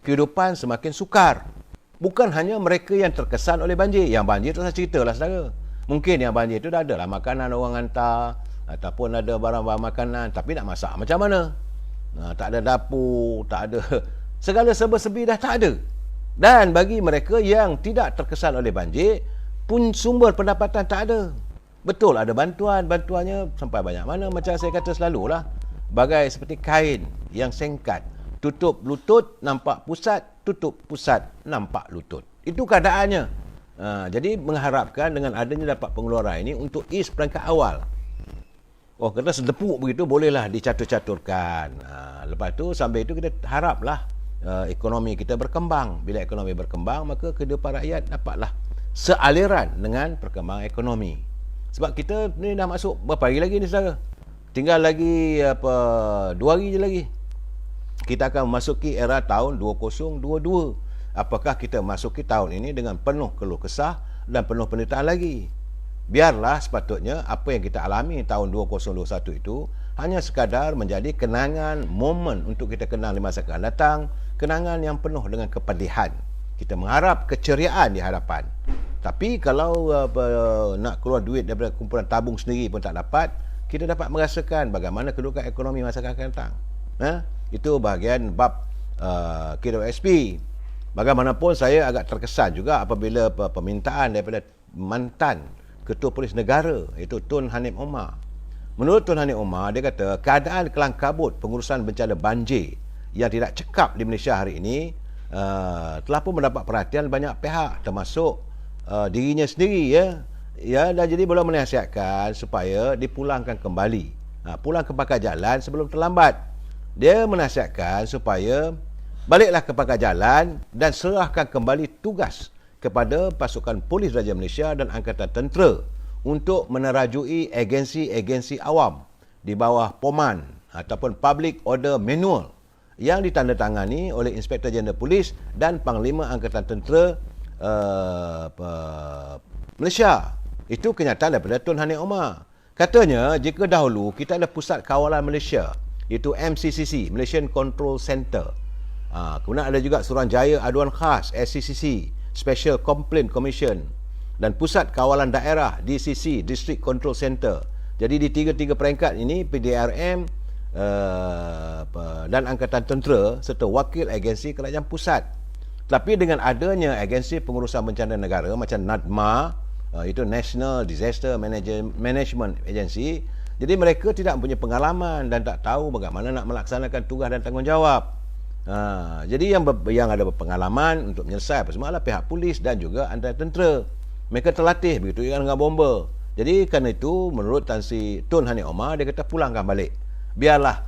Kehidupan semakin sukar. Bukan hanya mereka yang terkesan oleh banjir. Yang banjir tu saya ceritalah, saudara. Mungkin yang banjir tu dah ada lah makanan orang hantar, ataupun ada barang-barang makanan, tapi nak masak macam mana? Tak ada dapur, tak ada Segala serba-serbi dah tak ada. Dan bagi mereka yang tidak terkesan oleh banjir pun sumber pendapatan tak ada. Betul ada bantuannya sampai banyak mana, macam saya kata selalulah, bagai seperti kain yang singkat, tutup lutut nampak pusat, tutup pusat nampak lutut. Itu keadaannya. Jadi mengharapkan dengan adanya dapat pengeluaran ini untuk ease perangkat awal. Oh, kata sedepuk begitu bolehlah dicatur-caturkan. Lepas tu sambil itu kita haraplah ekonomi kita berkembang. Bila ekonomi berkembang, maka kehidupan rakyat dapatlah sealiran dengan perkembangan ekonomi. Sebab kita ni dah masuk berapa hari lagi ni saudara? Tinggal lagi 2 hari je lagi. Kita akan memasuki era tahun 2022. Apakah kita masuki tahun ini dengan penuh keluh kesah dan penuh penderitaan lagi? Biarlah sepatutnya apa yang kita alami tahun 2021 itu hanya sekadar menjadi kenangan momen untuk kita kenang di masa akan datang, kenangan yang penuh dengan kepedihan. Kita mengharap keceriaan di hadapan. Tapi kalau nak keluar duit daripada kumpulan tabung sendiri pun tak dapat, kita dapat merasakan bagaimana kedudukan ekonomi masa akan datang. Itu bahagian bab KWSP. Bagaimanapun saya agak terkesan juga apabila permintaan daripada mantan Ketua Polis Negara, iaitu Tun Hanim Omar. Menurut Tun Hanim Omar, dia kata keadaan kelang kabut pengurusan bencana banjir yang tidak cekap di Malaysia hari ini telah pun mendapat perhatian banyak pihak, termasuk dirinya sendiri dan jadi boleh menasihatkan supaya dipulangkan kembali, pulang ke pangkal jalan sebelum terlambat. Dia menasihatkan supaya baliklah ke pangkal jalan dan serahkan kembali tugas kepada pasukan Polis Raja Malaysia dan Angkatan Tentera untuk menerajui agensi-agensi awam di bawah POMAN ataupun Public Order Manual yang ditandatangani oleh Inspektor Jeneral Polis dan Panglima Angkatan Tentera Malaysia. Itu kenyataan daripada Tun Hanim Omar. Katanya, jika dahulu kita ada Pusat Kawalan Malaysia, iaitu MCCC, Malaysian Control Center. Kemudian ada juga Suruhanjaya Aduan Khas, SCCC, Special Complaint Commission, dan Pusat Kawalan Daerah, DCC, District Control Center. Jadi di tiga-tiga peringkat ini, PDRM dan Angkatan Tentera serta wakil agensi kerajaan pusat. Tapi dengan adanya agensi pengurusan bencana negara macam NADMA, itu National Disaster Management Agency, jadi mereka tidak mempunyai pengalaman dan tak tahu bagaimana nak melaksanakan tugas dan tanggungjawab. Jadi yang ada berpengalaman untuk menyelesaikan apa semua adalah pihak polis dan juga Angkatan Tentera. Mereka terlatih begitu dengan bomba. Jadi kerana itu menurut Tun Hanim Omar, dia kata pulangkan balik. Biarlah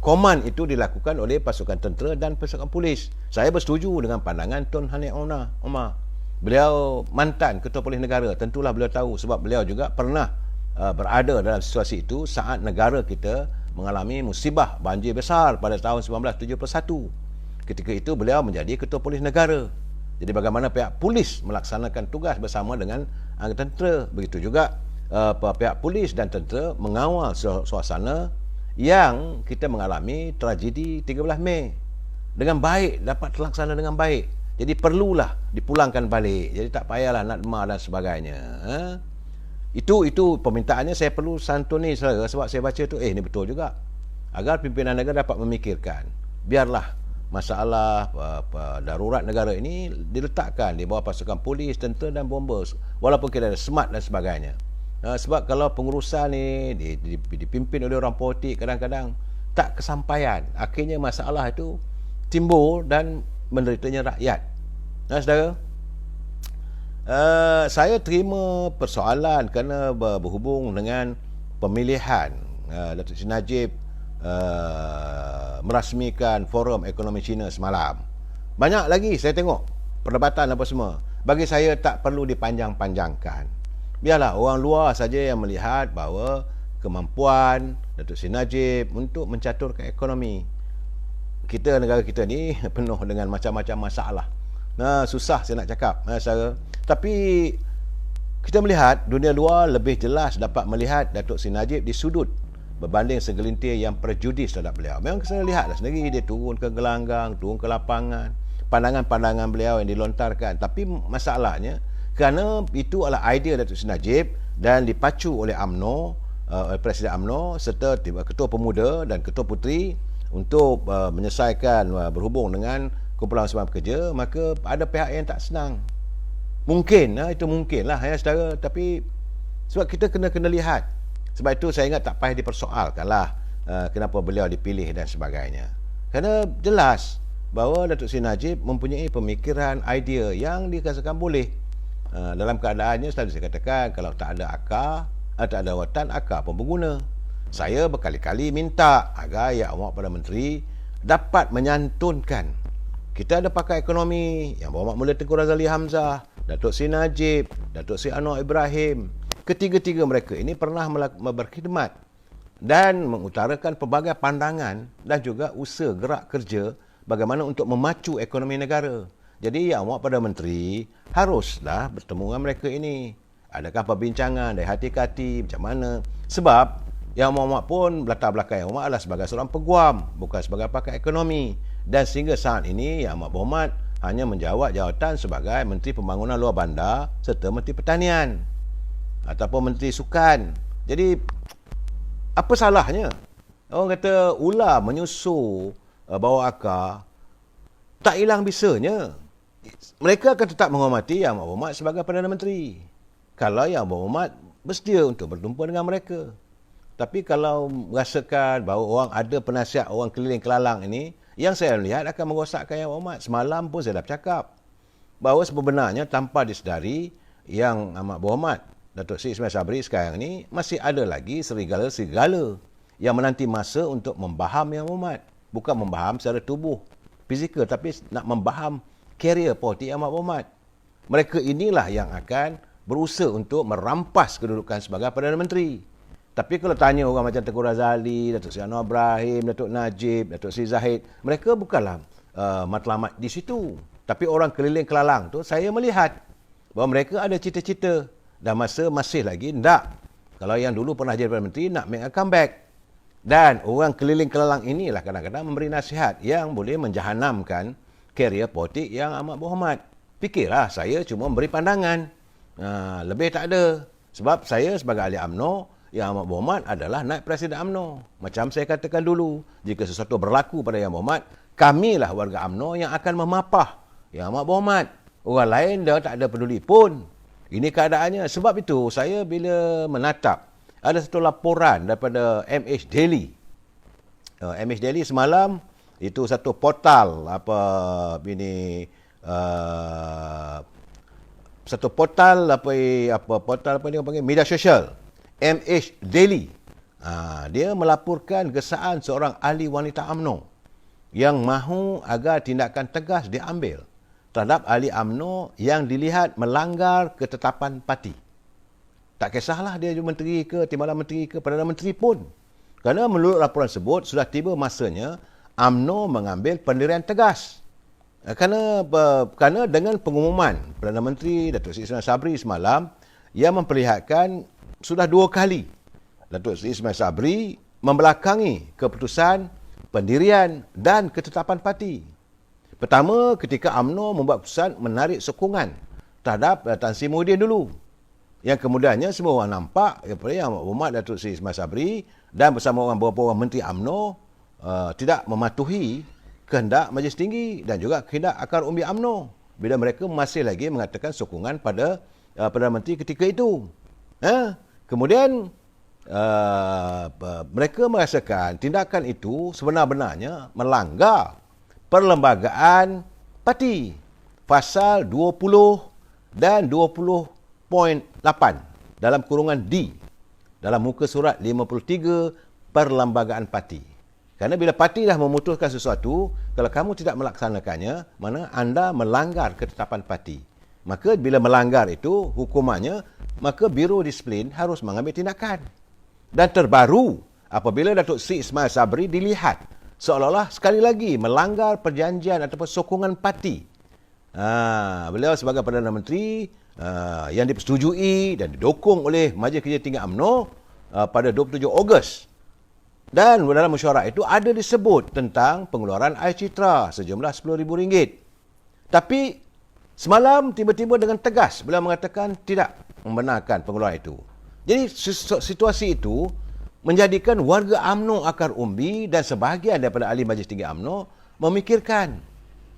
koman itu dilakukan oleh pasukan tentera dan pasukan polis. Saya bersetuju dengan pandangan Tun Hanim Omar. Beliau mantan Ketua Polis Negara, tentulah beliau tahu sebab beliau juga pernah berada dalam situasi itu saat negara kita mengalami musibah banjir besar pada tahun 1971. Ketika itu beliau menjadi Ketua Polis Negara. Jadi bagaimana pihak polis melaksanakan tugas bersama dengan Angkatan Tentera, begitu juga pihak polis dan tentera mengawal suasana yang kita mengalami tragedi 13 Mei dengan baik, dapat terlaksana dengan baik. Jadi perlulah dipulangkan balik. Jadi tak payahlah NADMA dan sebagainya. Itu permintaannya saya perlu santuni saudara, sebab saya baca tu ini betul juga. Agar pimpinan negara dapat memikirkan, biarlah masalah darurat negara ini diletakkan di bawah pasukan polis, tentera dan bomba, walaupun kita ada SMART dan sebagainya. Sebab kalau pengurusan ni dipimpin oleh orang politik, kadang-kadang tak kesampaian. Akhirnya masalah itu timbul dan menderitanya rakyat. Saudara, saya terima persoalan kerana berhubung dengan pemilihan Datuk Seri Najib merasmikan Forum Ekonomi Cina semalam. Banyak lagi saya tengok perdebatan apa semua. Bagi saya tak perlu dipanjang-panjangkan. Biarlah orang luar saja yang melihat bahawa kemampuan Datuk Seri Najib untuk mencaturkan ekonomi. Negara kita ni penuh dengan macam-macam masalah. Susah saya nak cakap secara. Tapi kita melihat dunia luar lebih jelas dapat melihat Datuk Seri Najib di sudut berbanding segelintir yang prejudis terhadap beliau. Memang saya lihatlah sendiri dia turun ke gelanggang, turun ke lapangan, pandangan-pandangan beliau yang dilontarkan. Tapi masalahnya kerana itu adalah idea Datuk Seri Najib dan dipacu oleh UMNO, Presiden UMNO serta Ketua Pemuda dan Ketua Puteri untuk menyelesaikan berhubung dengan kumpulan sumbangan pekerja, maka ada pihak yang tak senang. Mungkin itu mungkin lah ya saudara, tapi sebab kita kena lihat. Sebab itu saya ingat tak payah dipersoalkan lah kenapa beliau dipilih dan sebagainya. Kerana jelas bahawa Datuk Seri Najib mempunyai pemikiran, idea yang dirasakan boleh. Dalam keadaannya selalu saya katakan, kalau tak ada akar, tak ada watan, akar pun berguna. Saya berkali-kali minta agar Yang Amat Perdana Menteri dapat menyantunkan. Kita ada pakar ekonomi yang Berhormat Mulia Tengku Razali Hamzah, Datuk Seri Najib, Datuk Seri Anwar Ibrahim. Ketiga-tiga mereka ini pernah berkhidmat dan mengutarakan pelbagai pandangan dan juga usaha gerak kerja bagaimana untuk memacu ekonomi negara. Jadi Yang Amat Perdana Menteri haruslah bertemu dengan mereka ini. Adakah perbincangan dari hati ke hati macam mana? Sebab Yang Amat pun latar belakang Yang Amat adalah sebagai seorang peguam, bukan sebagai pakar ekonomi. Dan sehingga saat ini Yang Amat Berhormat hanya menjawat jawatan sebagai Menteri Pembangunan Luar Bandar serta Menteri Pertanian ataupun Menteri Sukan. Jadi apa salahnya? Orang kata ular menyusu bawah akar, tak hilang bisanya. Mereka akan tetap menghormati Yang Amat Berhormat sebagai Perdana Menteri kalau Yang Amat Berhormat bersedia untuk berjumpa dengan mereka. Tapi kalau merasakan bahawa orang ada penasihat orang keliling kelalang ini, yang saya lihat akan merosakkan Yang Amat Berhormat. Semalam pun saya dah bercakap bahawa sebenarnya tanpa disedari Yang Amat Berhormat Datuk Seri Ismail Sabri sekarang ni masih ada lagi serigala-serigala yang menanti masa untuk membaham Yang Berhormat. Bukan membaham secara tubuh, fizikal, tapi nak membaham karier politik Yang Amat Berhormat. Mereka inilah yang akan berusaha untuk merampas kedudukan sebagai Perdana Menteri. Tapi kalau tanya orang macam Tengku Razali, Datuk Seri Anwar Ibrahim, Datuk Najib, Datuk Seri Zahid, mereka bukanlah matlamat di situ. Tapi orang keliling kelalang tu, saya melihat bahawa mereka ada cita-cita dan masa masih lagi tidak. Kalau yang dulu pernah jadi Perdana Menteri nak make a comeback. Dan orang keliling kelalang inilah kadang-kadang memberi nasihat yang boleh menjahanamkan karier politik Yang Amat Berhormat. Fikirlah saya cuma memberi pandangan. Lebih tak ada. Sebab saya sebagai ahli UMNO, Yang Amat Berhormat adalah naib Presiden UMNO. Macam saya katakan dulu, jika sesuatu berlaku pada Yang Berhormat, kamilah warga UMNO yang akan memapah Yang Amat Berhormat. Orang lain dah tak ada peduli pun. Ini keadaannya. Sebab itu saya bila menatap, ada satu laporan daripada MH Daily. MH Daily semalam itu satu portal satu portal portal apa dia panggil media sosial. MH Daily. Dia melaporkan gesaan seorang ahli wanita UMNO yang mahu agar tindakan tegas diambil terhadap ahli UMNO yang dilihat melanggar ketetapan parti. Tak kisahlah dia menteri ke, timbalan menteri ke, Perdana Menteri pun. Kerana menurut laporan tersebut, sudah tiba masanya UMNO mengambil pendirian tegas. Kerana dengan pengumuman Perdana Menteri Datuk Seri Ismail Sabri semalam, yang memperlihatkan sudah 2 kali Datuk Seri Ismail Sabri membelakangi keputusan pendirian dan ketetapan parti. Pertama, ketika UMNO membuat keputusan menarik sokongan terhadap Tan Sri Muhyiddin dulu. Yang kemudiannya semua orang nampak daripada Yang Amat Berhormat Datuk Seri Ismail Sabri dan bersama beberapa orang menteri UMNO tidak mematuhi kehendak Majlis Tinggi dan juga kehendak akar umbi UMNO bila mereka masih lagi mengatakan sokongan pada Perdana Menteri ketika itu. Kemudian mereka merasakan tindakan itu sebenar-benarnya melanggar perlembagaan parti. Pasal 20 dan 20.8 dalam kurungan D dalam muka surat 53 perlembagaan parti. Kerana bila parti dah memutuskan sesuatu, kalau kamu tidak melaksanakannya, mana anda melanggar ketetapan parti. Maka bila melanggar itu hukumannya, maka Biro Disiplin harus mengambil tindakan. Dan terbaru apabila Datuk Seri Ismail Sabri dilihat seolah-olah sekali lagi melanggar perjanjian ataupun sokongan parti. Beliau sebagai Perdana Menteri yang dipersetujui dan didukung oleh Majlis Kerja Tinggi UMNO pada 27 Ogos. Dan dalam mesyuarat itu ada disebut tentang pengeluaran air citra sejumlah RM10,000. Tapi semalam tiba-tiba dengan tegas beliau mengatakan tidak membenarkan pengeluaran itu. Jadi situasi itu menjadikan warga UMNO akar umbi dan sebahagian daripada ahli Majlis Tinggi UMNO memikirkan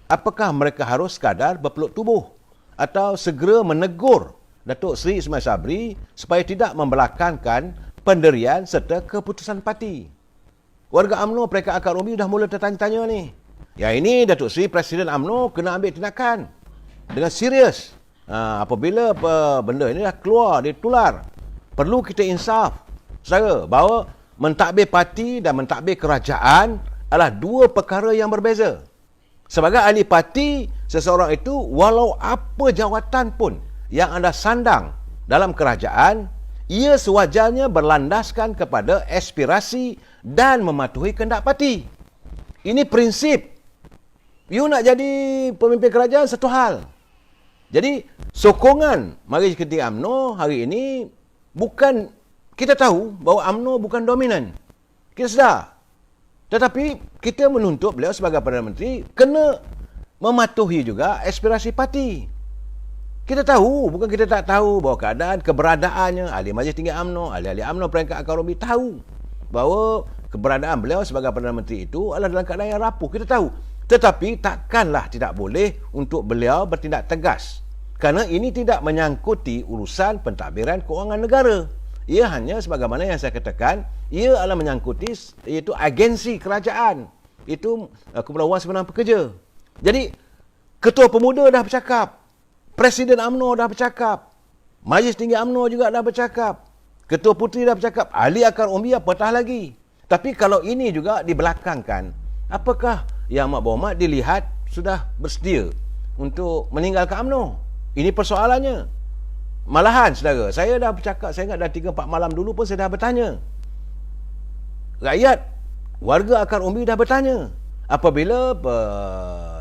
apakah mereka harus sekadar berpeluk tubuh atau segera menegur Datuk Seri Ismail Sabri supaya tidak membelakangkan pendirian serta keputusan parti. Warga UMNO mereka akar umbi dah mula tertanya-tanya ni. Yang ini Datuk Seri Presiden UMNO kena ambil tindakan dengan serius. Apabila benda ini dah keluar, ditular, perlu kita insaf. Saudara, bahawa mentadbir parti dan mentadbir kerajaan adalah dua perkara yang berbeza. Sebagai ahli parti, seseorang itu walau apa jawatan pun yang anda sandang dalam kerajaan, ia sewajarnya berlandaskan kepada aspirasi dan mematuhi kehendak parti. Ini prinsip. You nak jadi pemimpin kerajaan satu hal. Jadi, sokongan Majlis Tinggi UMNO hari ini bukan, kita tahu bahawa UMNO bukan dominan. Kita sedar. Tetapi kita menuntut beliau sebagai Perdana Menteri kena mematuhi juga aspirasi parti. Kita tahu, bukan kita tak tahu bahawa keadaan keberadaannya, ahli Majlis Tinggi UMNO, ahli-ahli UMNO peringkat akar umbi tahu bahawa keberadaan beliau sebagai Perdana Menteri itu adalah dalam keadaan yang rapuh. Kita tahu. Tetapi takkanlah tidak boleh untuk beliau bertindak tegas. Kerana ini tidak menyangkuti urusan pentadbiran kewangan negara. Ia hanya sebagaimana yang saya katakan, ia adalah menyangkuti iaitu agensi kerajaan. Itu Kumpulan Wang Simpangan Pekerja. Jadi, Ketua Pemuda dah bercakap. Presiden UMNO dah bercakap. Majlis Tinggi UMNO juga dah bercakap. Ketua Puteri dah bercakap. Ahli akar umbi apatah lagi. Tapi kalau ini juga dibelakangkan, apakah Yang Amat Berhormat dilihat sudah bersedia untuk meninggalkan UMNO? Ini persoalannya. Malahan, saudara, saya dah bercakap, saya ingat dah 3-4 malam dulu pun saya dah bertanya. Rakyat, warga akar umbi dah bertanya. Apabila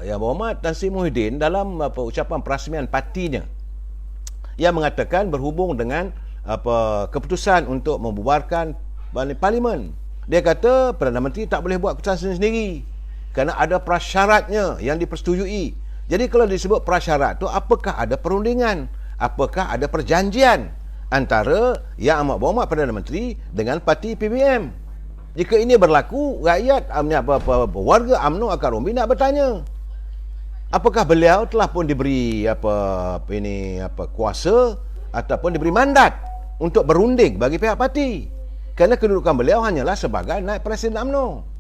Yang Berhormat Tan Sri Muhyiddin dalam ucapan perasmian partinya yang mengatakan berhubung dengan keputusan untuk membubarkan parlimen. Dia kata Perdana Menteri tak boleh buat keputusan sendiri kerana ada prasyaratnya yang dipersetujui. Jadi kalau disebut prasyarat tu, apakah ada perundingan? Apakah ada perjanjian antara Yang Amat Berhormat Perdana Menteri dengan parti PBM? Jika ini berlaku, rakyat warga UMNO akar umbi nak bertanya, apakah beliau telah pun diberi kuasa ataupun diberi mandat untuk berunding bagi pihak parti? Kerana kedudukan beliau hanyalah sebagai naib Presiden UMNO.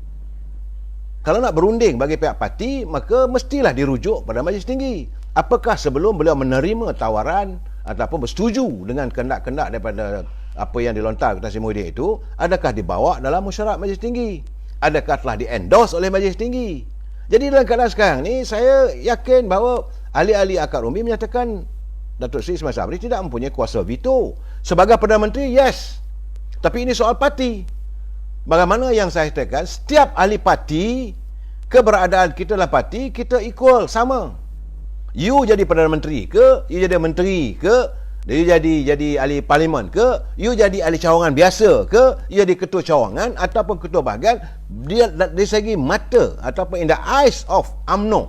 Kalau nak berunding bagi pihak parti, maka mestilah dirujuk pada Majlis Tinggi. Apakah sebelum beliau menerima tawaran ataupun bersetuju dengan kehendak-kehendak daripada apa yang dilontar Tan Sri Muhyiddin itu, adakah dibawa dalam mesyuarat Majlis Tinggi? Adakah telah di-endorse oleh Majlis Tinggi? Jadi dalam keadaan sekarang ni, saya yakin bahawa ahli-ahli akar umbi menyatakan Datuk Seri Ismail Sabri tidak mempunyai kuasa veto. Sebagai Perdana Menteri, yes. Tapi ini soal parti. Bagaimana yang saya katakan, setiap ahli parti, keberadaan kita dalam parti, kita equal, sama. You jadi Perdana Menteri ke, you jadi menteri ke, you jadi ahli parlimen ke, you jadi ahli cawangan biasa ke, you jadi ketua cawangan ataupun ketua bahagian, dia dari segi mata ataupun in the eyes of UMNO,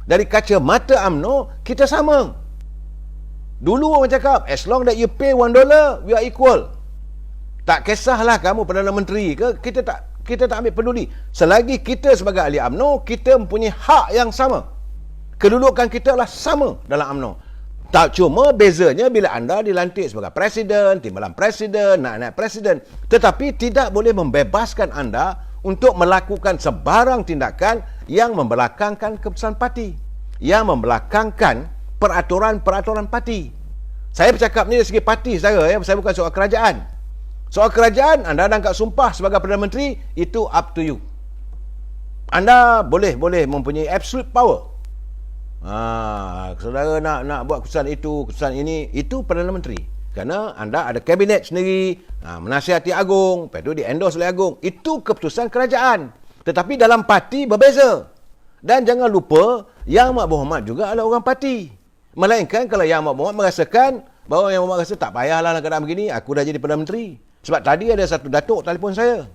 dari kaca mata UMNO, kita sama. Dulu orang cakap, as long that you pay $1, we are equal. Tak kisahlah kamu Perdana Menteri ke, kita tak ambil peduli. Selagi kita sebagai ahli UMNO, kita mempunyai hak yang sama. Kedudukan kita adalah sama dalam UMNO. Tak cuma bezanya bila anda dilantik sebagai presiden, timbalan presiden, naib presiden. Tetapi tidak boleh membebaskan anda untuk melakukan sebarang tindakan yang membelakangkan keputusan parti, yang membelakangkan peraturan-peraturan parti. Saya bercakap ni dari segi parti, saudara, ya. Saya bukan soal kerajaan. Soal kerajaan, anda angkat sumpah sebagai Perdana Menteri, itu up to you. Anda boleh mempunyai absolute power. Saudara nak buat keputusan itu, keputusan ini, itu Perdana Menteri. Kerana anda ada kabinet sendiri, menasihati agung, lepas itu di-endorse oleh agung. Itu keputusan kerajaan. Tetapi dalam parti berbeza. Dan jangan lupa, Yang Amat Berhormat juga adalah orang parti. Melainkan kalau Yang Amat Berhormat merasakan bahawa Yang Amat rasa tak payahlah dalam keadaan begini, aku dah jadi Perdana Menteri. Sebab tadi ada satu datuk telefon saya.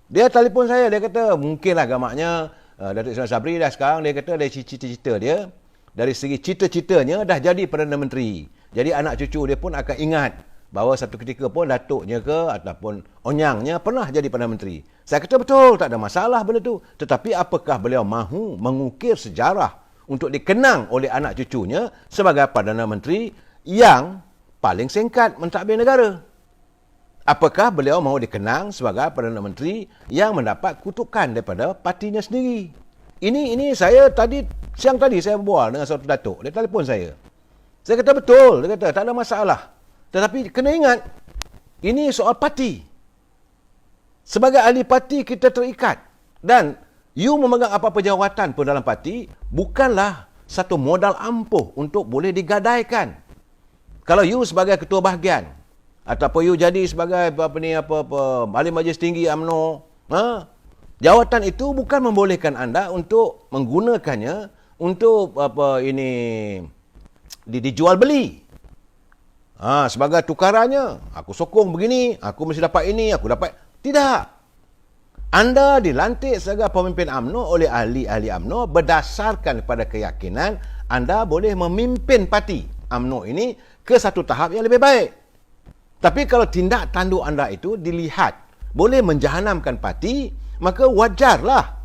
Dia telefon saya, dia kata mungkinlah gamaknya Datuk Ismail Sabri dah sekarang, dia kata dari cita-cita dia, dari segi cita-citanya dah jadi Perdana Menteri. Jadi anak cucu dia pun akan ingat bahawa satu ketika pun datuknya ke ataupun onyangnya pernah jadi Perdana Menteri. Saya kata betul, tak ada masalah benda tu. Tetapi apakah beliau mahu mengukir sejarah untuk dikenang oleh anak cucunya sebagai Perdana Menteri yang paling singkat mentadbir negara? Apakah beliau mahu dikenang sebagai Perdana Menteri yang mendapat kutukan daripada partinya sendiri? Ini saya siang tadi saya berbual dengan seorang datuk. Dia telefon saya. Saya kata betul. Dia kata tak ada masalah. Tetapi kena ingat, ini soal parti. Sebagai ahli parti kita terikat. Dan you memegang apa-apa jawatan pun dalam parti, bukanlah satu modal ampuh untuk boleh digadaikan. Kalau you sebagai ketua bahagian, ataupun you jadi sebagai ahli majlis tinggi UMNO, jawatan itu bukan membolehkan anda untuk menggunakannya untuk dijual beli. Sebagai tukarannya, aku sokong begini, aku mesti dapat ini, aku dapat. Tidak. Anda dilantik sebagai pemimpin UMNO oleh ahli-ahli UMNO berdasarkan kepada keyakinan anda boleh memimpin parti UMNO ini ke satu tahap yang lebih baik. Tapi kalau tindak tanduk anda itu dilihat boleh menjahanamkan parti, maka wajarlah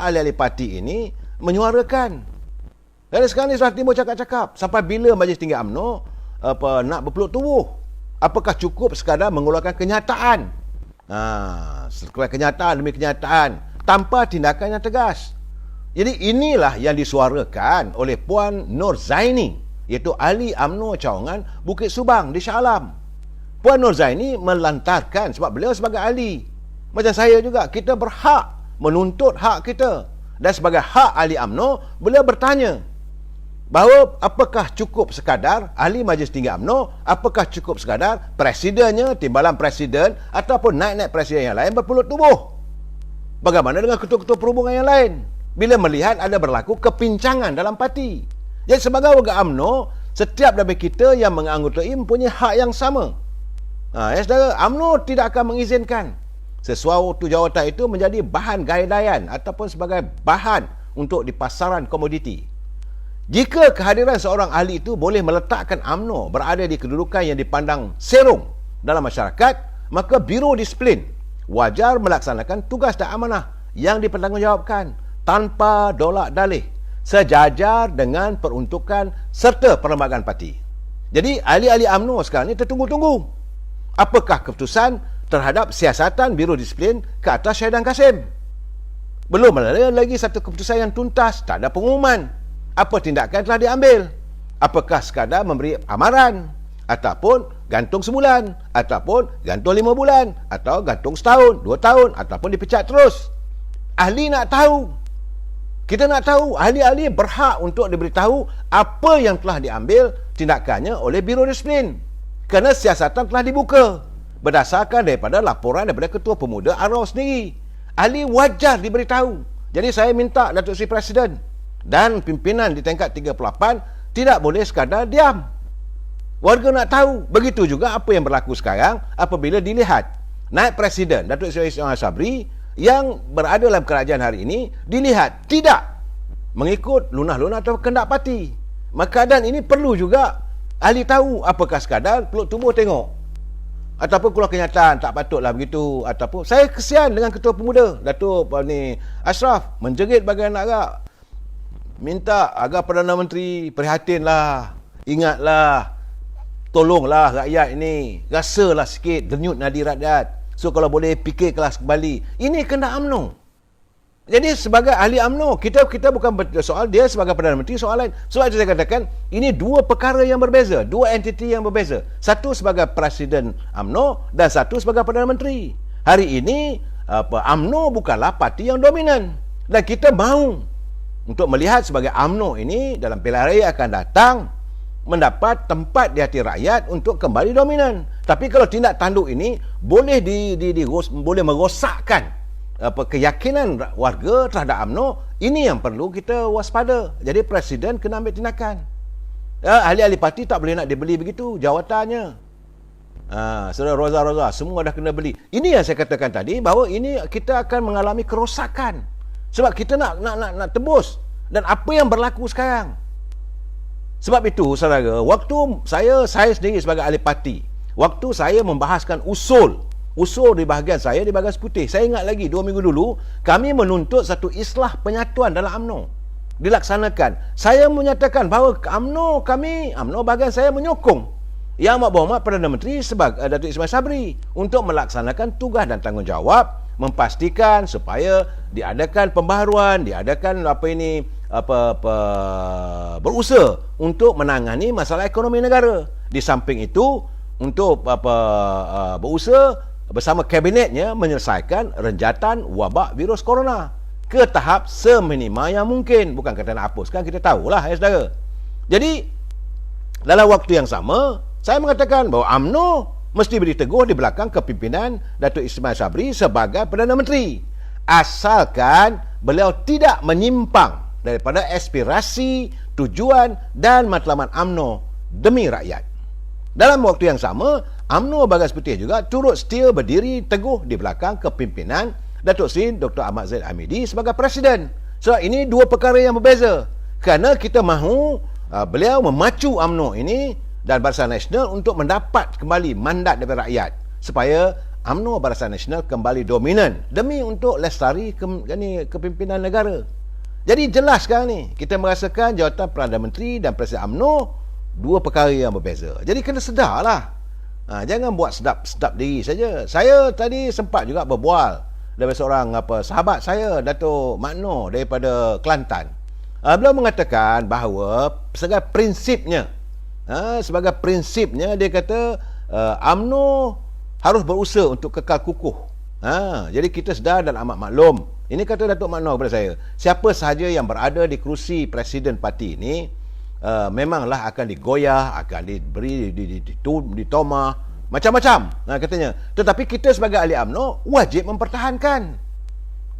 ahli-ahli parti ini menyuarakan. Dan sekarang ni sudah timbul cakap-cakap, sampai bila Majlis Tinggi UMNO nak berpeluk tubuh? Apakah cukup sekadar mengeluarkan kenyataan? Kenyataan demi kenyataan tanpa tindakan yang tegas. Jadi inilah yang disuarakan oleh Puan Nur Zaini, iaitu ahli UMNO cawangan Bukit Subang di Shah Alam. Puan Nur Zaini melantarkan, sebab beliau sebagai ahli, macam saya juga, kita berhak menuntut hak kita. Dan sebagai hak ahli UMNO, beliau bertanya bahawa apakah cukup sekadar ahli Majlis Tinggi UMNO, apakah cukup sekadar presidennya, timbalan presiden ataupun naik-naik presiden yang lain berpeluk tubuh. Bagaimana dengan ketua-ketua perhubungan yang lain bila melihat ada berlaku kepincangan dalam parti? Jadi sebagai warga UMNO, setiap daripada kita yang menganggotai mempunyai hak yang sama. Saudara, UMNO tidak akan mengizinkan sesuatu jawatan itu menjadi bahan gadaian ataupun sebagai bahan untuk di pasaran komoditi. Jika kehadiran seorang ahli itu boleh meletakkan UMNO berada di kedudukan yang dipandang serong dalam masyarakat, maka Biro Disiplin wajar melaksanakan tugas dan amanah yang dipertanggungjawabkan tanpa dolak dalih, sejajar dengan peruntukan serta perlembagaan parti. Jadi ahli-ahli UMNO sekarang ini tertunggu-tunggu. Apakah keputusan terhadap siasatan Biro Disiplin ke atas Syahidan Kasim? Belum ada lagi satu keputusan yang tuntas, tak ada pengumuman. Apa tindakan telah diambil? Apakah sekadar memberi amaran, ataupun gantung sebulan, ataupun gantung 5 bulan, atau gantung setahun, 2 tahun, ataupun dipecat terus? Ahli nak tahu. Kita nak tahu. Ahli-ahli berhak untuk diberitahu apa yang telah diambil tindakannya oleh Biro Disiplin. Kerana siasatan telah dibuka berdasarkan daripada laporan daripada Ketua Pemuda UMNO sendiri. Ahli wajar diberitahu. Jadi saya minta Datuk Seri Presiden dan pimpinan di tingkat 38 tidak boleh sekadar diam. Warga nak tahu. Begitu juga apa yang berlaku sekarang apabila dilihat naib Presiden Datuk Seri Ismail Sabri yang berada dalam kerajaan hari ini dilihat tidak mengikut lunah-lunah atau kehendak parti. Maka keadaan ini perlu juga ahli tahu. Apakah sekadar peluk tubuh tengok, ataupun keluar kenyataan tak patutlah begitu, ataupun saya kesian dengan Ketua Pemuda Datuk Ashraf menjerit bagian agak, minta agar Perdana Menteri prihatinlah, ingatlah, tolonglah rakyat ini, rasalah sikit denyut nadi rakyat. So kalau boleh fikir kelas kembali. Ini kena UMNO. Jadi sebagai ahli UMNO, kita bukan soal dia sebagai Perdana Menteri, soal lain. Sebab itu saya katakan ini dua perkara yang berbeza, dua entiti yang berbeza. Satu sebagai Presiden UMNO dan satu sebagai Perdana Menteri. Hari ini UMNO bukanlah parti yang dominan, dan kita mahu untuk melihat sebagai UMNO ini dalam pilihan raya akan datang mendapat tempat di hati rakyat untuk kembali dominan. Tapi kalau tindak tanduk ini boleh boleh merosakkan keyakinan warga terhadap UMNO, ini yang perlu kita waspada. Jadi Presiden kena ambil tindakan. Ahli-ahli parti tak boleh nak dibeli begitu jawatannya. Saudara Roza, semua dah kena beli. Ini yang saya katakan tadi, bahawa ini kita akan mengalami kerosakan. Sebab kita nak tebus. Dan apa yang berlaku sekarang? Sebab itu, saudara, waktu saya sendiri sebagai ahli parti, waktu saya membahaskan usul di bahagian saya, di bahagian putih, saya ingat lagi 2 minggu dulu, kami menuntut satu islah penyatuan dalam UMNO dilaksanakan. Saya menyatakan bahawa UMNO bahagian saya menyokong Yang Amat Berhormat Perdana Menteri sebagai Datuk Ismail Sabri untuk melaksanakan tugas dan tanggungjawab, memastikan supaya diadakan pembaharuan, diadakan berusaha untuk menangani masalah ekonomi negara. Di samping itu, untuk berusaha bersama kabinetnya menyelesaikan renjatan wabak virus corona ke tahap seminima yang mungkin. Bukan kata nak hapuskan, kita tahulah ya saudara. Jadi dalam waktu yang sama, saya mengatakan bahawa UMNO mesti beri teguh di belakang kepimpinan Datuk Ismail Sabri sebagai Perdana Menteri, asalkan beliau tidak menyimpang daripada aspirasi, tujuan dan matlamat UMNO demi rakyat. Dalam waktu yang sama, UMNO Bagas Putih juga turut setia berdiri teguh di belakang kepimpinan Datuk Seri Dr. Ahmad Zahid Hamidi sebagai Presiden. So, ini dua perkara yang berbeza. Kerana kita mahu beliau memacu UMNO ini dan Barisan Nasional untuk mendapat kembali mandat daripada rakyat, supaya UMNO Barisan Nasional kembali dominan demi untuk lestari kepimpinan negara. Jadi jelas sekarang ni kita merasakan jawatan Perdana Menteri dan Presiden UMNO dua perkara yang berbeza. Jadi kena sedarlah. Jangan buat sedap diri saja. Saya tadi sempat juga berbual dengan seorang sahabat saya, Dato' Mak Noh daripada Kelantan. Beliau mengatakan bahawa sebagai prinsipnya dia kata UMNO harus berusaha untuk kekal kukuh. Jadi kita sedar dan amat maklum. Ini kata Datuk Mak Noh kepada saya, siapa sahaja yang berada di kerusi presiden parti ini memanglah akan digoyah, akan diberi ditoma macam-macam, katanya. Tetapi kita sebagai ahli UMNO wajib mempertahankan.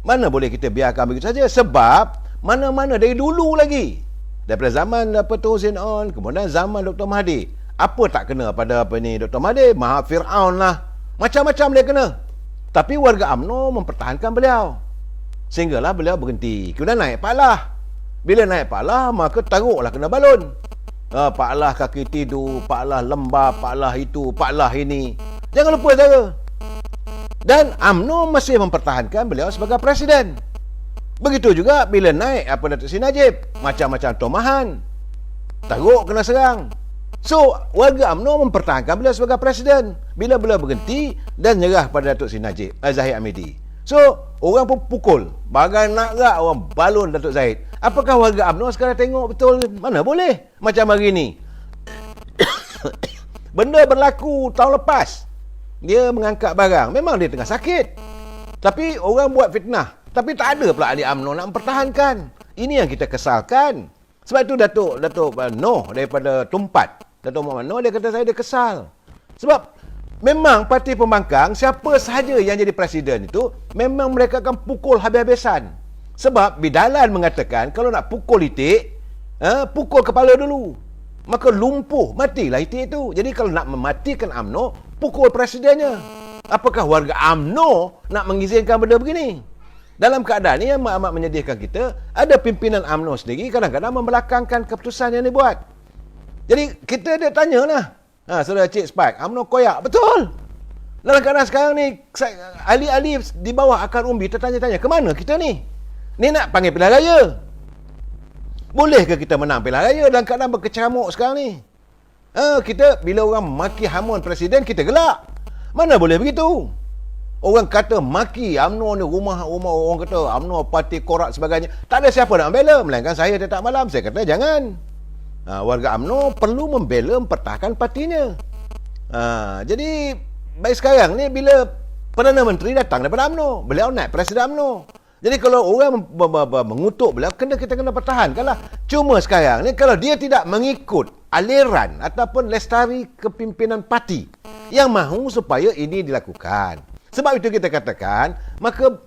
Mana boleh kita biarkan begitu saja, sebab mana-mana dari dulu lagi, daripada zaman Tun Hussein On, kemudian zaman Dr. Mahathir, apa tak kena pada Dr. Mahathir? Maha Fir'aun lah, macam-macam dia kena. Tapi warga UMNO mempertahankan beliau, sehinggalah beliau berhenti. Kemudian naik Pak. Bila naik Pak Lah, maka teruklah kena balon. Pak Lah kaki tidur, Pak Lah lembab, Pak Lah itu, Pak Lah ini. Jangan lupa saudara. Dan UMNO masih mempertahankan beliau sebagai Presiden. Begitu juga bila naik Datuk Seri Najib, macam-macam tomahan, teruk kena serang. So, warga UMNO mempertahankan beliau sebagai Presiden bila beliau berhenti dan nyerah pada Datuk Seri Najib, Zahid Hamidi. So, orang pun pukul, bagai nak gak orang balon Datuk Zahid. Apakah warga UMNO sekarang tengok betul? Mana boleh macam hari ni. Benda berlaku tahun lepas, dia mengangkat barang, memang dia tengah sakit, tapi orang buat fitnah. Tapi tak ada pula ahli UMNO nak mempertahankan. Ini yang kita kesalkan. Sebab itu Datuk Noh daripada Tumpat, Datuk Muhammad Noh, dia kata saya dia kesal. Sebab memang parti pembangkang, siapa sahaja yang jadi presiden itu, memang mereka akan pukul habis-habisan. Sebab bidalan mengatakan, kalau nak pukul itik, pukul kepala dulu. Maka lumpuh, matilah itik itu. Jadi kalau nak mematikan UMNO, pukul presidennya. Apakah warga UMNO nak mengizinkan benda begini? Dalam keadaan ini yang amat menyedihkan kita, ada pimpinan UMNO sendiri kadang-kadang membelakangkan keputusan yang dibuat. Jadi kita dia tanyalah, saudara Cik Spike, UMNO koyak, betul. Dalam keadaan sekarang ni, ahli-ahli di bawah akar umbi tertanya-tanya, ke mana kita ni? Ni nak panggil pilihan raya. Boleh ke kita menang pilihan raya dalam keadaan berkecamuk sekarang ni? Kita, bila orang maki hamun presiden, kita gelak. Mana boleh begitu? Orang kata maki UMNO ni, rumah orang kata UMNO parti korak sebagainya. Tak ada siapa nak membela, melainkan saya tiap malam. Saya kata jangan. Warga UMNO perlu membela, mempertahankan partinya. Jadi baik sekarang ni bila Perdana Menteri datang daripada UMNO, beliau naik Presiden UMNO. Jadi kalau orang mengutuk beliau, kita kena pertahankanlah. Cuma sekarang ni kalau dia tidak mengikut aliran ataupun lestari kepimpinan parti yang mahu supaya ini dilakukan. Sebab itu kita katakan, maka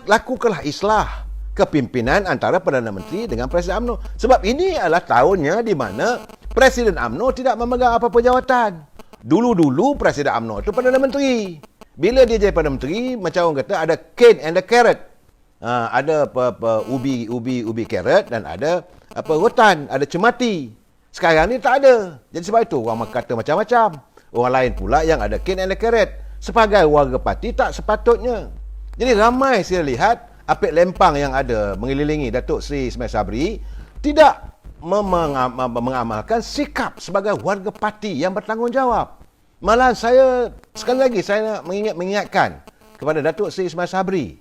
lakukanlah islah kepimpinan antara Perdana Menteri dengan Presiden UMNO. Sebab ini adalah tahunnya di mana Presiden UMNO tidak memegang apa-apa jawatan. Dulu-dulu Presiden UMNO itu Perdana Menteri. Bila dia jadi Perdana Menteri, macam orang kata ada cane and the carrot. Ada ubi carrot dan ada rotan, ada cemati. Sekarang ni tak ada. Jadi sebab itu orang kata macam-macam. Orang lain pula yang ada cane and carrot. Sebagai warga parti tak sepatutnya. Jadi ramai saya lihat apik lempang yang ada mengelilingi Datuk Seri Ismail Sabri tidak mengamalkan sikap sebagai warga parti yang bertanggungjawab. Malah saya sekali lagi saya nak mengingatkan kepada Datuk Seri Ismail Sabri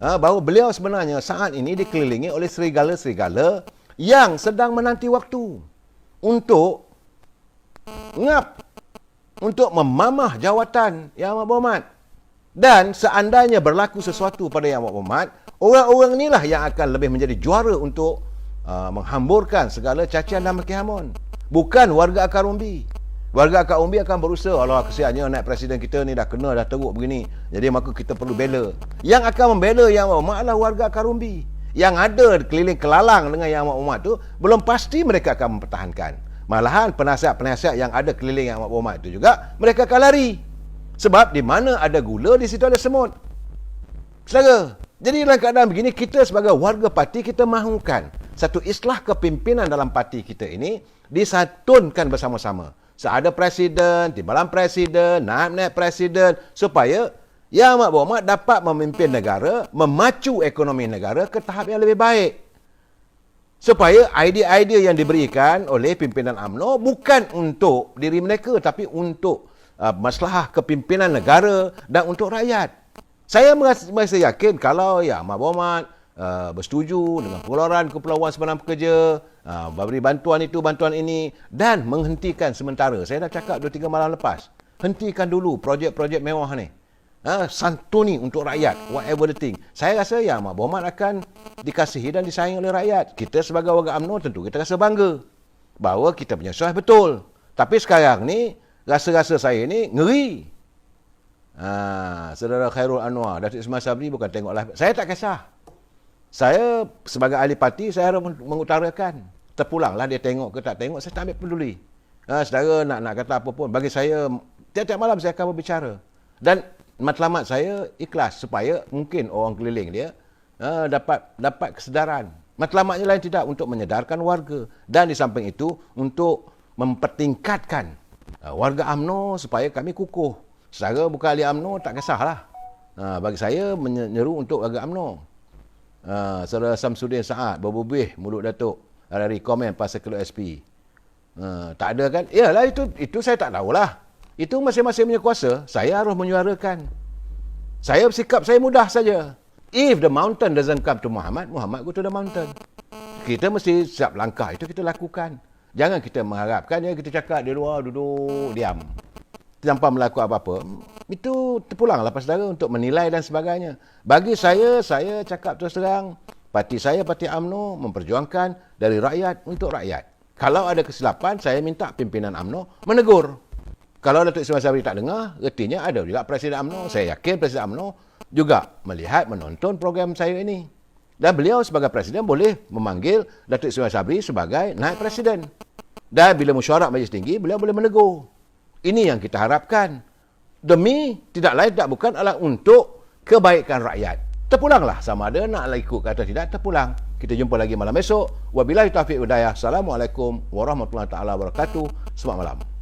bahawa beliau sebenarnya saat ini dikelilingi oleh serigala-serigala yang sedang menanti waktu untuk untuk memamah jawatan Yang Amat Berhormat. Dan seandainya berlaku sesuatu pada Yang Amat Berhormat, orang-orang inilah yang akan lebih menjadi juara untuk menghamburkan segala cacian dan makian. Bukan warga akar umbi. Warga akar umbi akan berusaha, Allah kesiannya naik presiden kita ni dah kena, dah teruk begini. Jadi maka kita perlu bela. Yang akan membela Yang Amat Berhormat adalah warga akar umbi. Yang ada keliling kelalang dengan Yang Amat Berhormat tu, belum pasti mereka akan mempertahankan. Malahan penasihat-penasihat yang ada keliling Yang Amat Berhormat itu juga, mereka akan lari. Sebab di mana ada gula, di situ ada semut. Saudara, jadi dalam keadaan begini, kita sebagai warga parti, kita mahukan satu islah kepimpinan dalam parti kita ini disatunkan bersama-sama. Seada presiden, timbalan presiden, naib-naib presiden, supaya Yang Amat Berhormat dapat memimpin negara, memacu ekonomi negara ke tahap yang lebih baik. Supaya idea-idea yang diberikan oleh pimpinan UMNO bukan untuk diri mereka, tapi untuk masalah kepimpinan negara dan untuk rakyat. Saya merasa yakin kalau Yang Amat Berhormat bersetuju dengan pengeluaran Kepulauan Sebarang Pekerja, beri bantuan itu, bantuan ini, dan menghentikan sementara. Saya dah cakap 2-3 malam lepas. Hentikan dulu projek-projek mewah ni. Santuni untuk rakyat, whatever the thing. Saya rasa Yang Amat Berhormat akan dikasihi dan disayangi oleh rakyat. Kita sebagai warga UMNO tentu kita rasa bangga bahawa kita punya suara betul. Tapi sekarang ni rasa-rasa saya ni ngeri. Saudara Khairul Anwar, Datuk Ismail Sabri bukan tengok live. Saya tak kisah. Saya sebagai ahli parti, saya harus mengutarakan. Terpulanglah dia tengok ke tak tengok, saya tak ambil peduli. Saudara nak kata apa pun, bagi saya tiap-tiap malam saya akan berbicara. Dan matlamat saya ikhlas supaya mungkin orang keliling dia dapat kesedaran. Matlamatnya lain tidak untuk menyedarkan warga, dan di samping itu untuk mempertingkatkan warga UMNO supaya kami kukuh. Secara bukan ahli UMNO tak kisahlah. Bagi saya menyeru untuk warga UMNO. Saudara Samsudin Saad berbubih mulut Datuk hari komen pasal Keluk SP. Tak ada kan? Yalah, itu saya tak tahulah. Itu masing-masing punya kuasa. Saya harus menyuarakan. Saya bersikap saya mudah saja. If the mountain doesn't come to Muhammad, Muhammad go to the mountain. Kita mesti siap langkah itu kita lakukan. Jangan kita mengharapkan kita cakap di luar duduk diam tanpa melakukan apa-apa. Itu terpulanglah para saudara untuk menilai dan sebagainya. Bagi saya cakap terus terang, parti saya, Parti UMNO memperjuangkan dari rakyat untuk rakyat. Kalau ada kesilapan, saya minta pimpinan UMNO menegur. Kalau Datuk Ismail Sabri tak dengar, artinya ada juga Presiden UMNO. Saya yakin Presiden UMNO juga melihat, menonton program saya ini. Dan beliau sebagai Presiden boleh memanggil Datuk Ismail Sabri sebagai naib Presiden. Dan bila mesyuarat Majlis Tinggi, beliau boleh menegur. Ini yang kita harapkan. Demi tidak lain tak bukan adalah untuk kebaikan rakyat. Terpulanglah sama ada nak ikut atau tidak, terpulang. Kita jumpa lagi malam esok. Wabillahi taufiq hidayah. Assalamualaikum warahmatullahi taala wabarakatuh. Selamat malam.